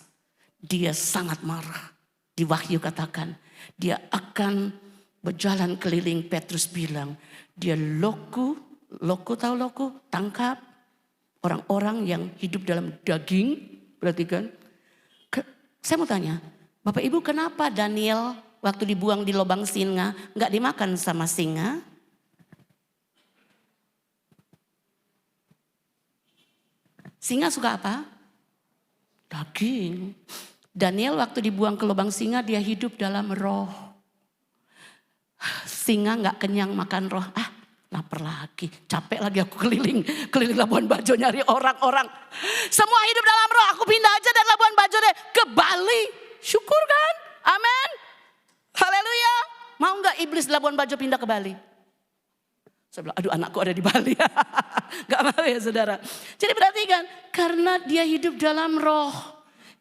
Dia sangat marah. Di Wahyu katakan, dia akan berjalan keliling. Petrus bilang, dia loku, tahu loku? Tangkap orang-orang yang hidup dalam daging. Berarti kan? Saya mau tanya, Bapak Ibu kenapa Daniel waktu dibuang di lubang singa nggak dimakan sama singa? Singa suka apa? Daging. Daniel waktu dibuang ke lubang singa dia hidup dalam roh. Singa gak kenyang makan roh. Lapar lagi, capek lagi aku keliling Labuan Bajo nyari orang-orang. Semua hidup dalam roh, aku pindah aja dari Labuan Bajo deh ke Bali. Syukur kan? Amin. Haleluya. Mau gak iblis Labuan Bajo pindah ke Bali? Saya bilang, aduh anakku ada di Bali. Gak mau ya saudara. Jadi perhatikan, karena dia hidup dalam roh.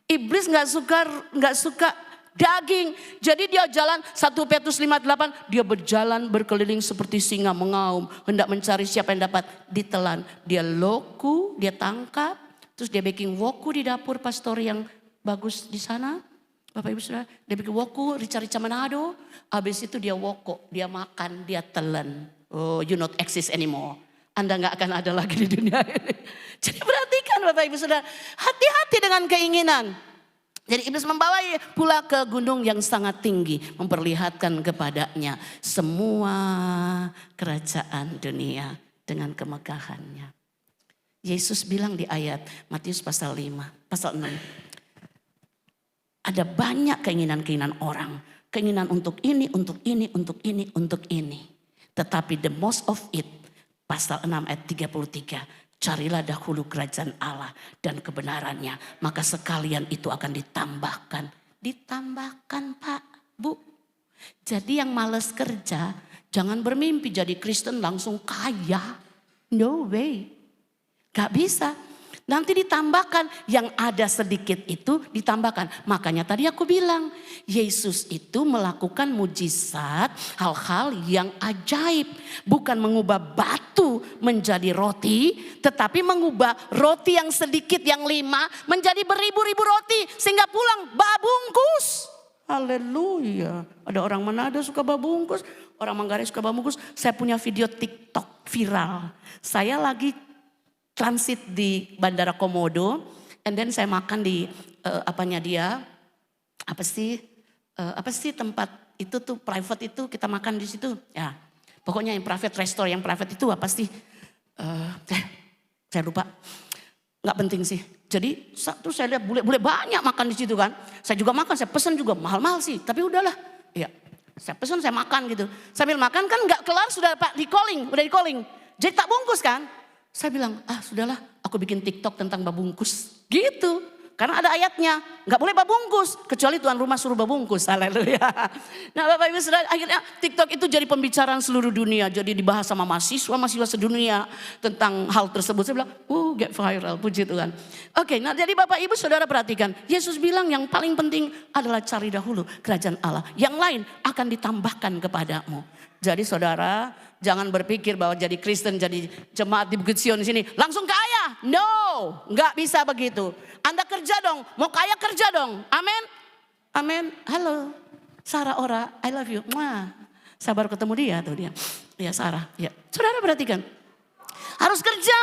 Iblis gak suka daging. Jadi dia jalan 1 Petrus 5:8. Dia berjalan berkeliling seperti singa mengaum. Hendak mencari siapa yang dapat ditelan. Dia loku, dia tangkap. Terus dia baking woku di dapur pastor yang bagus di sana. Bapak Ibu Saudara, dia bikin woku, rica-rica Manado. Habis itu dia woko, dia makan, dia telan. Oh, you not exist anymore. Anda gak akan ada lagi di dunia ini. Jadi perhatikan Bapak Ibu Saudara, hati-hati dengan keinginan. Jadi iblis membawa pula ke gunung yang sangat tinggi. Memperlihatkan kepadanya semua kerajaan dunia dengan kemegahannya. Yesus bilang di ayat Matius pasal 6. Ada banyak keinginan-keinginan orang. Keinginan untuk ini, untuk ini, untuk ini, untuk ini. Tetapi the most of it, pasal 6 ayat 33. Carilah dahulu kerajaan Allah dan kebenarannya. Maka sekalian itu akan ditambahkan. Ditambahkan Pak, Bu. Jadi yang malas kerja, jangan bermimpi jadi Kristen langsung kaya. No way. Gak bisa. Nanti ditambahkan, yang ada sedikit itu ditambahkan. Makanya tadi aku bilang, Yesus itu melakukan mujizat, hal-hal yang ajaib. Bukan mengubah batu menjadi roti, tetapi mengubah roti yang sedikit, yang 5 menjadi beribu-ribu roti. Sehingga pulang babungkus. Haleluya. Ada orang Manado suka babungkus, orang Manggarai suka babungkus. Saya punya video TikTok viral. Saya lagi transit di Bandara Komodo, and then saya makan di apa sih tempat itu tuh private itu, kita makan di situ. Ya, pokoknya yang private restaurant, yang private itu apa sih? Saya lupa, nggak penting sih. Jadi terus saya lihat bule-bule banyak makan di situ kan. Saya juga makan, saya pesan juga mahal-mahal sih, tapi udahlah. Ya, saya pesan, saya makan gitu. Sambil makan kan nggak kelar sudah Pak udah di calling. Jadi tak bungkus kan. Saya bilang, sudahlah, aku bikin TikTok tentang babungkus. Gitu. Karena ada ayatnya, nggak boleh babungkus. Kecuali tuan rumah suruh babungkus. Haleluya. Nah Bapak Ibu Saudara, akhirnya TikTok itu jadi pembicaraan seluruh dunia. Jadi dibahas sama mahasiswa sedunia tentang hal tersebut. Saya bilang, get viral, puji Tuhan. Oke, nah jadi Bapak Ibu Saudara perhatikan. Yesus bilang yang paling penting adalah cari dahulu kerajaan Allah. Yang lain akan ditambahkan kepadamu. Jadi saudara, jangan berpikir bahwa jadi Kristen, jadi jemaat di Bukit Sion di sini langsung kaya. No, nggak bisa begitu. Anda kerja dong, mau kaya kerja dong. Amin, amin. Halo, Sarah Ora, I love you. Mwah. Saya baru ketemu dia tuh dia. Ya Sarah, ya. Saudara perhatikan, harus kerja,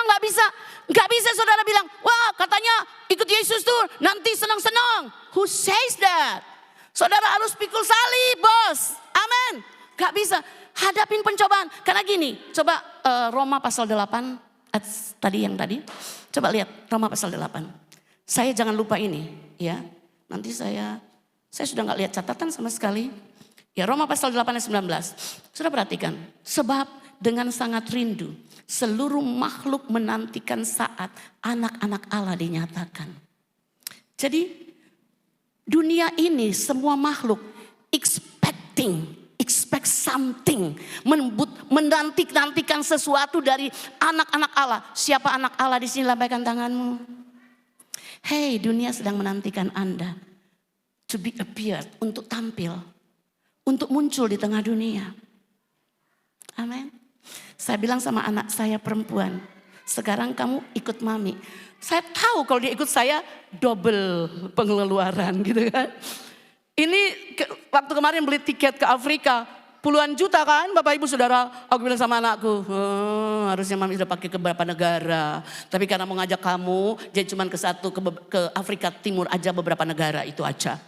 nggak bisa saudara bilang, wah katanya ikut Yesus tuh nanti senang-senang. Who says that? Saudara harus pikul salib, bos. Amin. Gak bisa. Hadapin pencobaan. Karena gini, coba Roma pasal 8. Tadi. Coba lihat Roma pasal 8. Saya jangan lupa ini. Ya, nanti saya sudah gak lihat catatan sama sekali. Ya Roma pasal 8 ayat 19. Sudah perhatikan. Sebab dengan sangat rindu seluruh makhluk menantikan saat anak-anak Allah dinyatakan. Jadi dunia ini semua makhluk expect something, menantikan sesuatu dari anak-anak Allah. Siapa anak Allah di sini? Lambaikan tanganmu. Hey, dunia sedang menantikan Anda to be appeared, untuk tampil, untuk muncul di tengah dunia. Amin. Saya bilang sama anak saya perempuan, sekarang kamu ikut mami. Saya tahu kalau dia ikut saya double pengeluaran gitu kan. Ini waktu kemarin beli tiket ke Afrika, puluhan juta kan Bapak Ibu Saudara. Aku bilang sama anakku, harusnya mami sudah pakai ke beberapa negara. Tapi karena mau ngajak kamu, jadi cuma ke Afrika Timur aja, beberapa negara itu aja.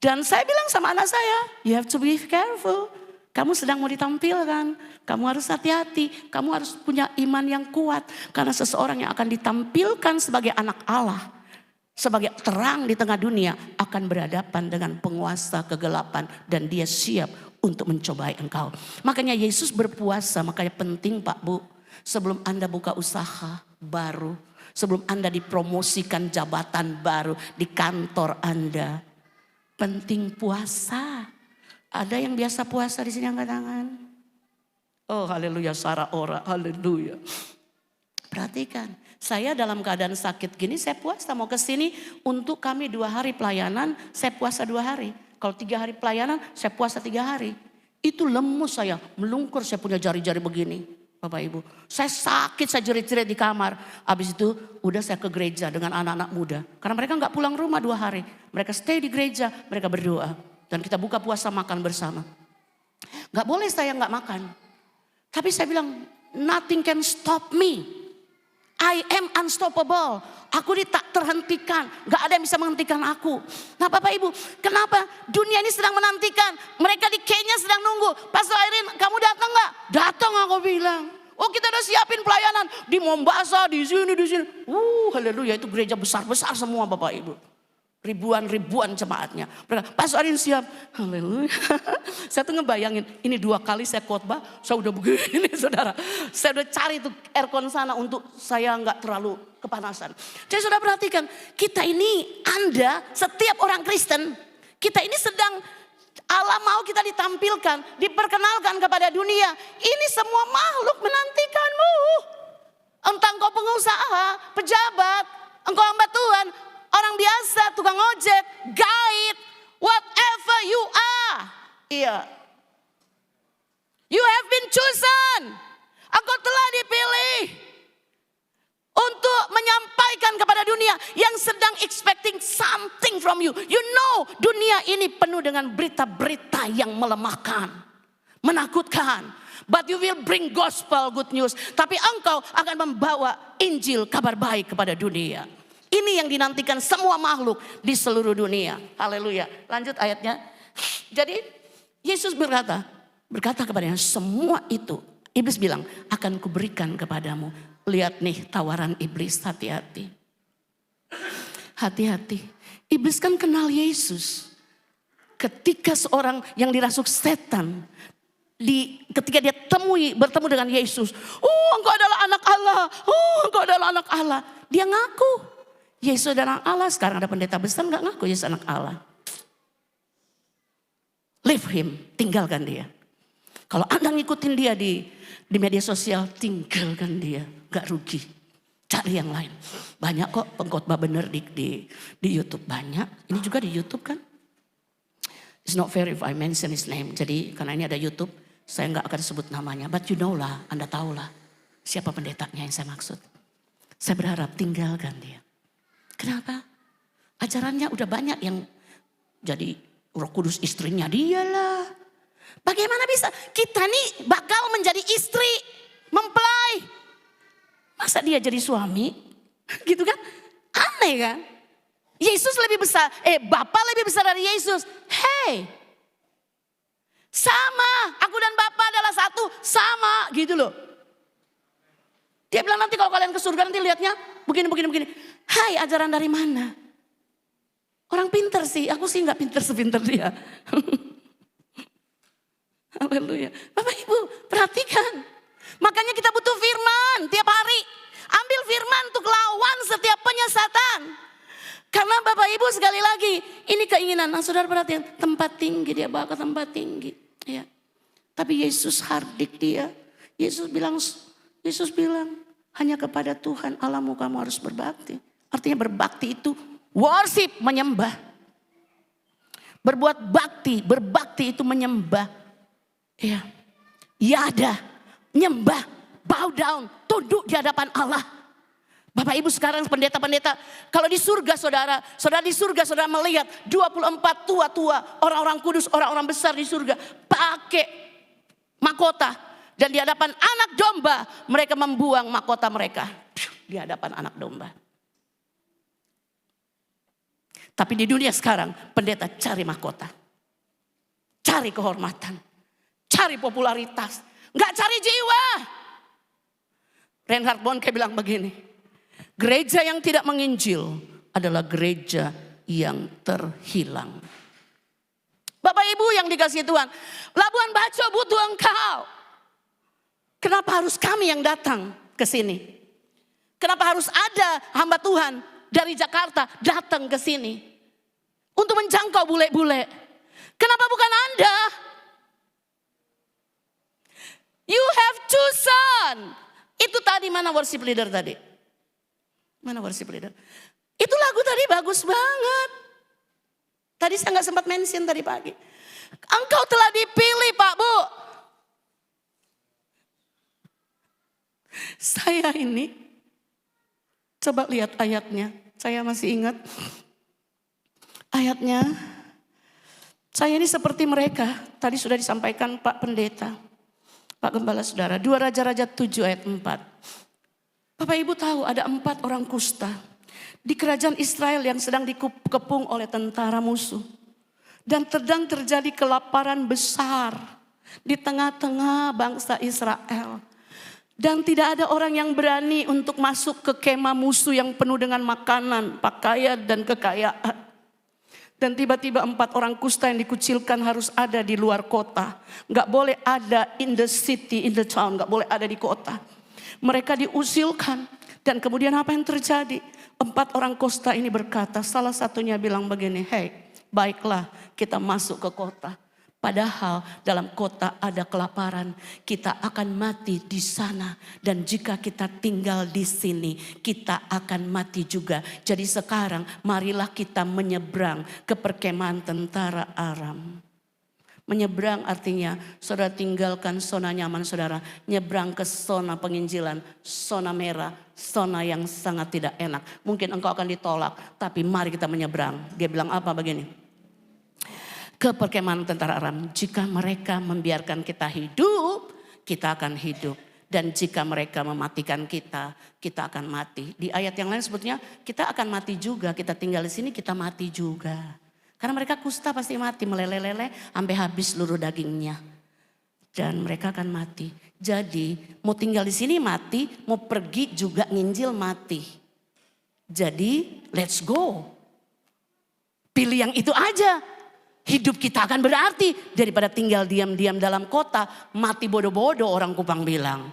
Dan saya bilang sama anak saya, you have to be careful. Kamu sedang mau ditampilkan, kamu harus hati-hati, kamu harus punya iman yang kuat. Karena seseorang yang akan ditampilkan sebagai anak Allah, sebagai terang di tengah dunia, akan berhadapan dengan penguasa kegelapan. Dan dia siap untuk mencobai engkau. Makanya Yesus berpuasa, makanya penting Pak Bu. Sebelum Anda buka usaha baru, sebelum Anda dipromosikan jabatan baru di kantor Anda, penting puasa. Ada yang biasa puasa di sini, angkat tangan. Oh haleluya, Sarah Ora, haleluya. Perhatikan, saya dalam keadaan sakit gini, saya puasa mau ke sini untuk kami 2 hari pelayanan, saya puasa 2 hari. Kalau 3 hari pelayanan, saya puasa 3 hari. Itu lemus saya, melungkur, saya punya jari-jari begini. Bapak Ibu, saya sakit, saya jerit-jerit di kamar. Habis itu udah saya ke gereja dengan anak-anak muda. Karena mereka gak pulang rumah 2 hari. Mereka stay di gereja, mereka berdoa. Dan kita buka puasa makan bersama. Gak boleh saya gak makan. Tapi saya bilang, nothing can stop me. I am unstoppable. Aku tak terhentikan. Gak ada yang bisa menghentikan aku. Nah Bapak Ibu, kenapa dunia ini sedang menantikan? Mereka di Kenya sedang nunggu. Pastor Irene, kamu datang gak? Datang, aku bilang. Oh kita udah siapin pelayanan. Di Mombasa, di sini. Haleluya, itu gereja besar-besar semua Bapak Ibu. Ribuan jemaatnya. Pastor Irene siap. Haleluya. Saya tuh ngebayangin, ini 2 kali saya khotbah, saya udah begini saudara. Saya udah cari tuh aircon sana untuk saya nggak terlalu kepanasan. Jadi saudara perhatikan, kita ini, Anda, setiap orang Kristen, kita ini sedang Allah mau kita ditampilkan, diperkenalkan kepada dunia. Ini semua makhluk menantikanmu. Entah engkau pengusaha, pejabat, engkau hamba Tuhan, orang biasa, tukang ojek, guide, whatever you are. Iya. You have been chosen. Engkau telah dipilih untuk menyampaikan kepada dunia yang sedang expecting something from you. You know, dunia ini penuh dengan berita-berita yang melemahkan, menakutkan. But you will bring gospel, good news. Tapi engkau akan membawa Injil, kabar baik kepada dunia. Ini yang dinantikan semua makhluk di seluruh dunia. Haleluya. Lanjut ayatnya. Jadi Yesus berkata kepadanya, semua itu iblis bilang akan kuberikan kepadamu. Lihat nih tawaran iblis, hati-hati. Hati-hati. Iblis kan kenal Yesus. Ketika seorang yang dirasuk setan, ketika dia bertemu dengan Yesus. Oh, engkau adalah anak Allah. Oh, engkau adalah anak Allah. Dia ngaku Yesus adalah anak Allah. Sekarang ada pendeta besar gak ngaku Yesus anak Allah. Leave him, tinggalkan dia. Kalau Anda ngikutin dia di media sosial, tinggalkan dia. Gak rugi. Cari yang lain. Banyak kok pengkhotbah bener di YouTube. Banyak. Ini juga di YouTube kan. It's not fair if I mention his name. Jadi karena ini ada YouTube, saya gak akan sebut namanya. But you know lah, Anda tahu lah siapa pendetanya yang saya maksud. Saya berharap tinggalkan dia. Kenapa? Ajarannya udah banyak yang jadi Roh Kudus istrinya dia lah. Bagaimana bisa kita nih bakal menjadi istri, mempelai. Masa dia jadi suami? Gitu kan? Aneh kan? Yesus lebih besar, Bapa lebih besar dari Yesus. Hey, sama, aku dan Bapa adalah satu, sama gitu loh. Dia bilang nanti kalau kalian ke surga nanti lihatnya begini. Hai, ajaran dari mana? Orang pinter sih, aku sih gak pinter sepinter dia. Haleluya. Bapak Ibu perhatikan. Makanya kita butuh firman tiap hari. Ambil firman untuk lawan setiap penyesatan. Karena Bapak Ibu sekali lagi, ini keinginan. Nah, saudara perhatikan, tempat tinggi dia bawa ke tempat tinggi. Ya. Tapi Yesus hardik dia. Yesus bilang hanya kepada Tuhan Allahmu kamu harus berbakti. Artinya berbakti itu worship, menyembah. Berbuat bakti, berbakti itu menyembah. Ya, yada, nyembah, bow down, tunduk di hadapan Allah. Bapak Ibu sekarang pendeta-pendeta, kalau di surga saudara di surga saudara melihat 24 tua-tua, orang-orang kudus, orang-orang besar di surga pakai mahkota dan di hadapan anak domba mereka membuang mahkota mereka di hadapan anak domba. Tapi di dunia sekarang pendeta cari mahkota, cari kehormatan, cari popularitas, nggak cari jiwa. Reinhard Bonnke bilang begini, gereja yang tidak menginjil adalah gereja yang terhilang. Bapak Ibu yang dikasihi Tuhan, Labuan Bajo butuh engkau. Kenapa harus kami yang datang ke sini? Kenapa harus ada hamba Tuhan dari Jakarta datang ke sini untuk menjangkau bule-bule? Kenapa bukan Anda? You have chosen. Itu tadi mana worship leader tadi? Mana worship leader? Itu lagu tadi bagus banget. Tadi saya gak sempat mention tadi pagi. Engkau telah dipilih Pak Bu. Saya ini, coba lihat ayatnya. Saya masih ingat ayatnya. Saya ini seperti mereka. Tadi sudah disampaikan Pak Pendeta, Pak Gembala Saudara. 2 Raja-Raja 7 ayat 4. Bapak Ibu tahu ada 4 orang kusta di kerajaan Israel yang sedang dikepung oleh tentara musuh. Dan sedang terjadi kelaparan besar di tengah-tengah bangsa Israel. Dan tidak ada orang yang berani untuk masuk ke kemah musuh yang penuh dengan makanan, pakaian dan kekayaan. Dan tiba-tiba 4 orang kusta yang dikucilkan harus ada di luar kota. Gak boleh ada in the city, in the town, gak boleh ada di kota. Mereka diusilkan dan kemudian apa yang terjadi? 4 orang kusta ini berkata, salah satunya bilang begini, hey baiklah kita masuk ke kota. Padahal dalam kota ada kelaparan, kita akan mati di sana. Dan jika kita tinggal di sini, kita akan mati juga. Jadi sekarang marilah kita menyeberang ke perkemahan tentara Aram. Menyeberang artinya saudara tinggalkan zona nyaman saudara. Nyebrang ke zona penginjilan, zona merah, zona yang sangat tidak enak. Mungkin engkau akan ditolak, tapi mari kita menyeberang. Dia bilang apa begini? Ke perkemahan tentara Aram. Jika mereka membiarkan kita hidup, kita akan hidup. Dan jika mereka mematikan kita, kita akan mati. Di ayat yang lain sebutnya kita akan mati juga. Kita tinggal di sini kita mati juga. Karena mereka kusta pasti mati, meleleh-leleh sampai habis seluruh dagingnya. Dan mereka akan mati. Jadi mau tinggal di sini mati, mau pergi juga nginjil mati. Jadi let's go. Pilih yang itu aja. Hidup kita akan berarti daripada tinggal diam-diam dalam kota. Mati bodoh-bodoh, orang Kupang bilang.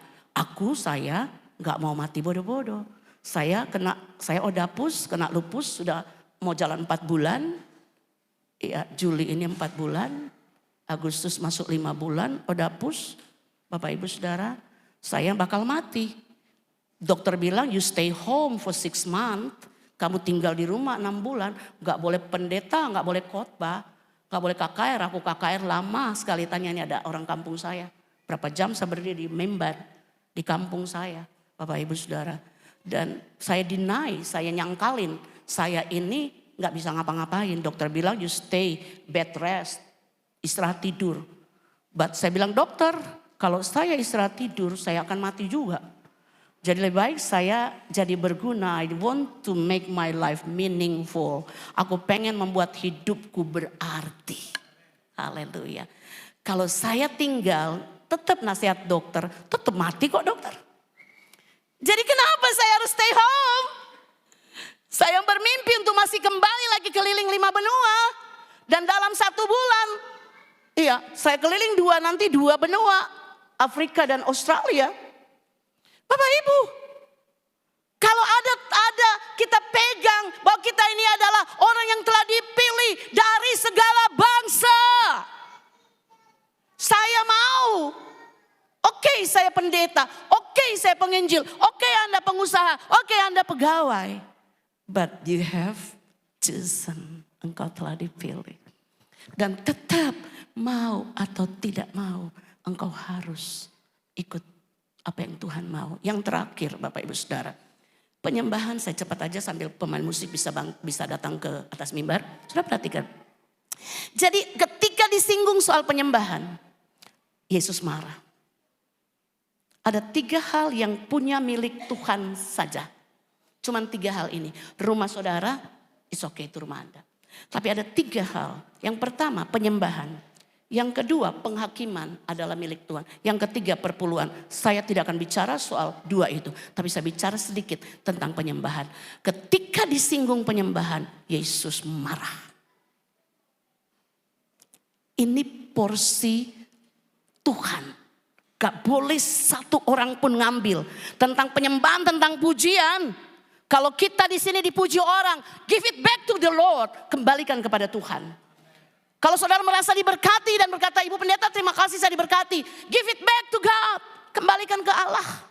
Saya gak mau mati bodoh-bodoh. Saya odapus, kena lupus sudah mau jalan 4 bulan. Ya, Juli ini 4 bulan. Agustus masuk 5 bulan, odapus. Bapak Ibu Saudara, saya bakal mati. Dokter bilang you stay home for 6 months. Kamu tinggal di rumah 6 bulan. Gak boleh pendeta, gak boleh khotbah. Gak boleh KKR, aku KKR lama sekali. Tanya, ini ada orang kampung saya. Berapa jam saya berdiri di mimbar di kampung saya. Bapak Ibu Saudara. Dan saya deny, saya nyangkalin. Saya ini gak bisa ngapa-ngapain. Dokter bilang you stay bed rest. Istirahat tidur. But saya bilang dokter, kalau saya istirahat tidur saya akan mati juga. Jadi lebih baik saya jadi berguna. I want to make my life meaningful. Aku pengen membuat hidupku berarti. Haleluya. Kalau saya tinggal, tetap nasihat dokter, tetap mati kok dokter. Jadi kenapa saya harus stay home? Saya bermimpi untuk masih kembali lagi keliling 5 benua. Dan dalam 1 bulan, saya keliling 2 benua. Afrika dan Australia. Bapak Ibu, kalau ada kita pegang bahwa kita ini adalah orang yang telah dipilih dari segala bangsa. Saya mau. Oke, saya pendeta. Oke, saya penginjil. Oke, Anda pengusaha. Oke, Anda pegawai. But you have chosen. Engkau telah dipilih. Dan tetap mau atau tidak mau, engkau harus ikut apa yang Tuhan mau. Yang terakhir Bapak Ibu Saudara. Penyembahan, saya cepat aja sambil pemain musik bisa datang ke atas mimbar. Sudah perhatikan. Jadi ketika disinggung soal penyembahan, Yesus marah. Ada 3 hal yang punya milik Tuhan saja. Cuman 3 hal ini. Rumah saudara, it's okay, itu rumah Anda. Tapi ada 3 hal. Yang pertama penyembahan. Yang kedua penghakiman adalah milik Tuhan. Yang ketiga perpuluhan. Saya tidak akan bicara soal 2 itu. Tapi saya bicara sedikit tentang penyembahan. Ketika disinggung penyembahan, Yesus marah. Ini porsi Tuhan. Gak boleh 1 orang pun ngambil. Tentang penyembahan, tentang pujian. Kalau kita di sini dipuji orang, give it back to the Lord. Kembalikan kepada Tuhan. Kalau saudara merasa diberkati dan berkata, Ibu Pendeta terima kasih saya diberkati. Give it back to God. Kembalikan ke Allah.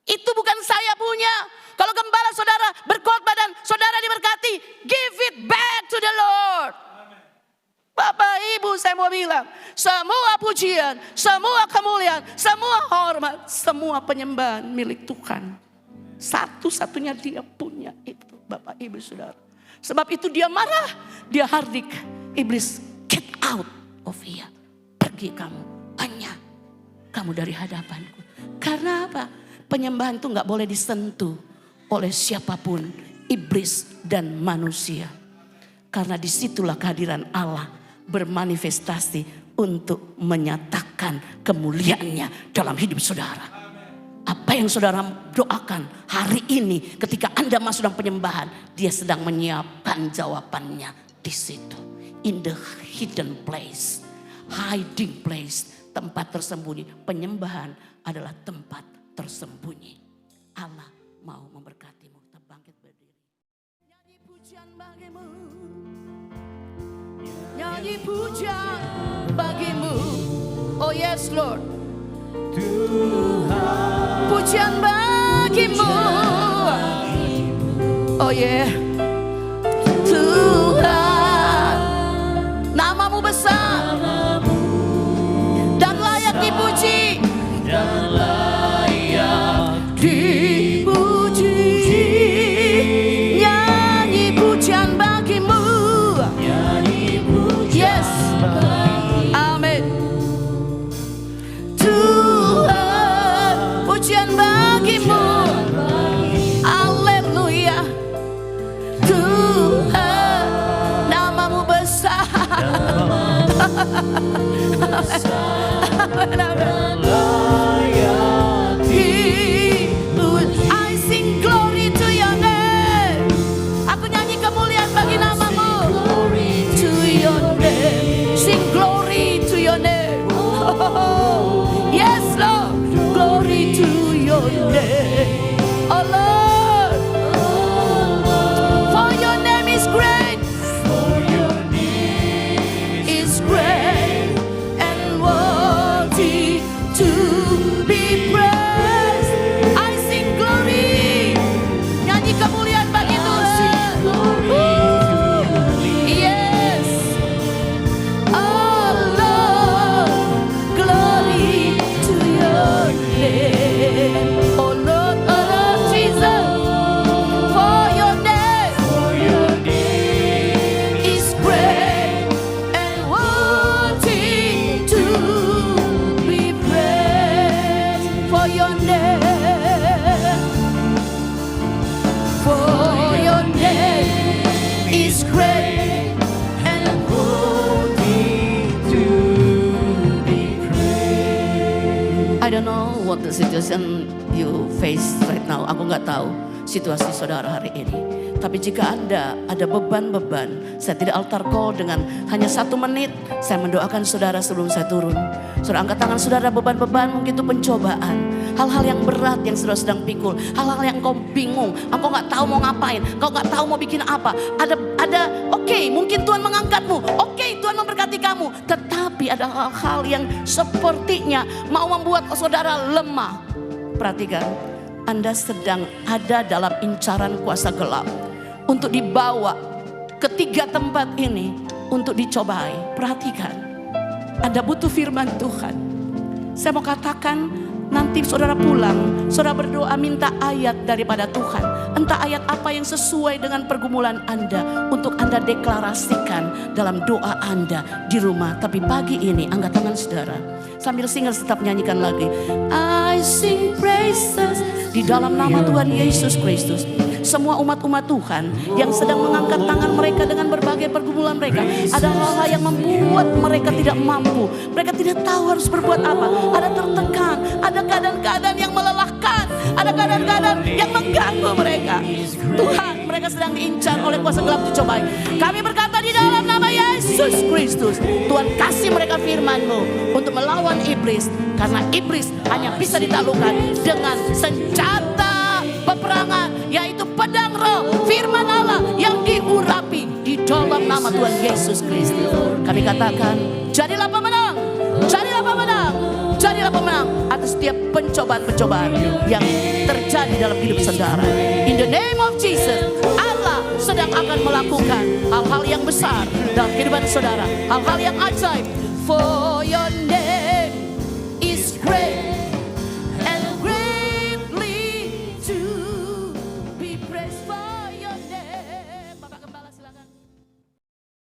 Itu bukan saya punya. Kalau gembala saudara berkhotbah dan saudara diberkati, give it back to the Lord. Bapak Ibu saya mau bilang, semua pujian, semua kemuliaan, semua hormat, semua penyembahan milik Tuhan. Satu-satunya dia punya itu Bapak Ibu Saudara. Sebab itu dia marah, dia hardik. Iblis, get out of here. Pergi kamu, hanya kamu dari hadapanku. Karena apa? Penyembahan itu gak boleh disentuh oleh siapapun, iblis dan manusia. Karena disitulah kehadiran Allah bermanifestasi untuk menyatakan kemuliaannya dalam hidup saudara. Apa yang saudara doakan hari ini ketika Anda masuk dalam penyembahan, dia sedang menyiapkan jawabannya di situ. In the hidden place, hiding place, tempat tersembunyi. Penyembahan adalah tempat tersembunyi. Allah mau memberkatimu. Kita bangkit berdiri. Nyanyi pujian bagimu. Nyanyi pujian. bagimu. Oh yes Lord. Pujian bagimu. Oh yeah. Tuhan, namamu besar dan layak dipuji. Nyanyi pujian bagimu. Yes. Amin. Tuhan, pujian bagimu. Haleluya. Tuhan, namamu besar. I sing glory to your name. Aku nyanyi kemuliaan bagi namamu. To your name. Sing glory to your name. Yes Lord. Glory to your name. Oh Lord. For your name is great. Is great and worthy to be praised. I sing glory. Nyanyi kemuliaan bagi Tuhan. Yes. Oh Lord, glory to your name. Oh Lord, Jesus. For your name is great and worthy to be praised. For your name is great and worthy to be praised. I don't know what the situation you face right now. Aku nggak tahu situasi saudara hari ini. Tapi jika Anda ada beban-beban, saya tidak altar call dengan hanya 1 menit. Saya mendoakan saudara sebelum saya turun. Saudara angkat tangan saudara, beban-beban mungkin itu pencobaan. Hal-hal yang berat yang saudara sedang pikul. Hal-hal yang kau bingung. Engkau gak tahu mau ngapain. Kau gak tahu mau bikin apa. Ada oke, mungkin Tuhan mengangkatmu. Oke, Tuhan memberkati kamu. Tetapi ada hal-hal yang sepertinya mau membuat saudara lemah. Perhatikan, Anda sedang ada dalam incaran kuasa gelap. Untuk dibawa ke 3 tempat ini. Untuk dicobai. Perhatikan, Anda butuh firman Tuhan. Saya mau katakan, nanti saudara pulang, saudara berdoa minta ayat daripada Tuhan. Entah ayat apa yang sesuai dengan pergumulan Anda. Untuk Anda deklarasikan dalam doa Anda di rumah. Tapi pagi ini angkat tangan saudara. Sambil single tetap nyanyikan lagi. I sing praises di dalam nama Tuhan Yesus Kristus. Semua umat-umat Tuhan yang sedang mengangkat tangan mereka dengan berbagai pergumulan mereka. Ada hal-hal yang membuat mereka tidak mampu. Mereka tidak tahu harus berbuat apa. Ada tertekan, ada keadaan-keadaan yang melelahkan. Ada keadaan-keadaan yang mengganggu mereka. Tuhan, mereka sedang diincar oleh kuasa gelap dicobai. Kami berkata di dalam nama Yesus Kristus, Tuhan kasih mereka firman-Mu untuk melawan iblis. Karena iblis hanya bisa ditaklukkan dengan senjata peperangan, yaitu pedang roh, firman Allah yang diurapi di dalam nama Tuhan Yesus Kristus. Kami katakan, jadilah pemenang, jadilah pemenang, jadilah pemenang atas setiap pencobaan-pencobaan yang terjadi dalam hidup saudara. In the name of Jesus, Allah sedang akan melakukan hal-hal yang besar dalam kehidupan saudara, hal-hal yang ajaib. For your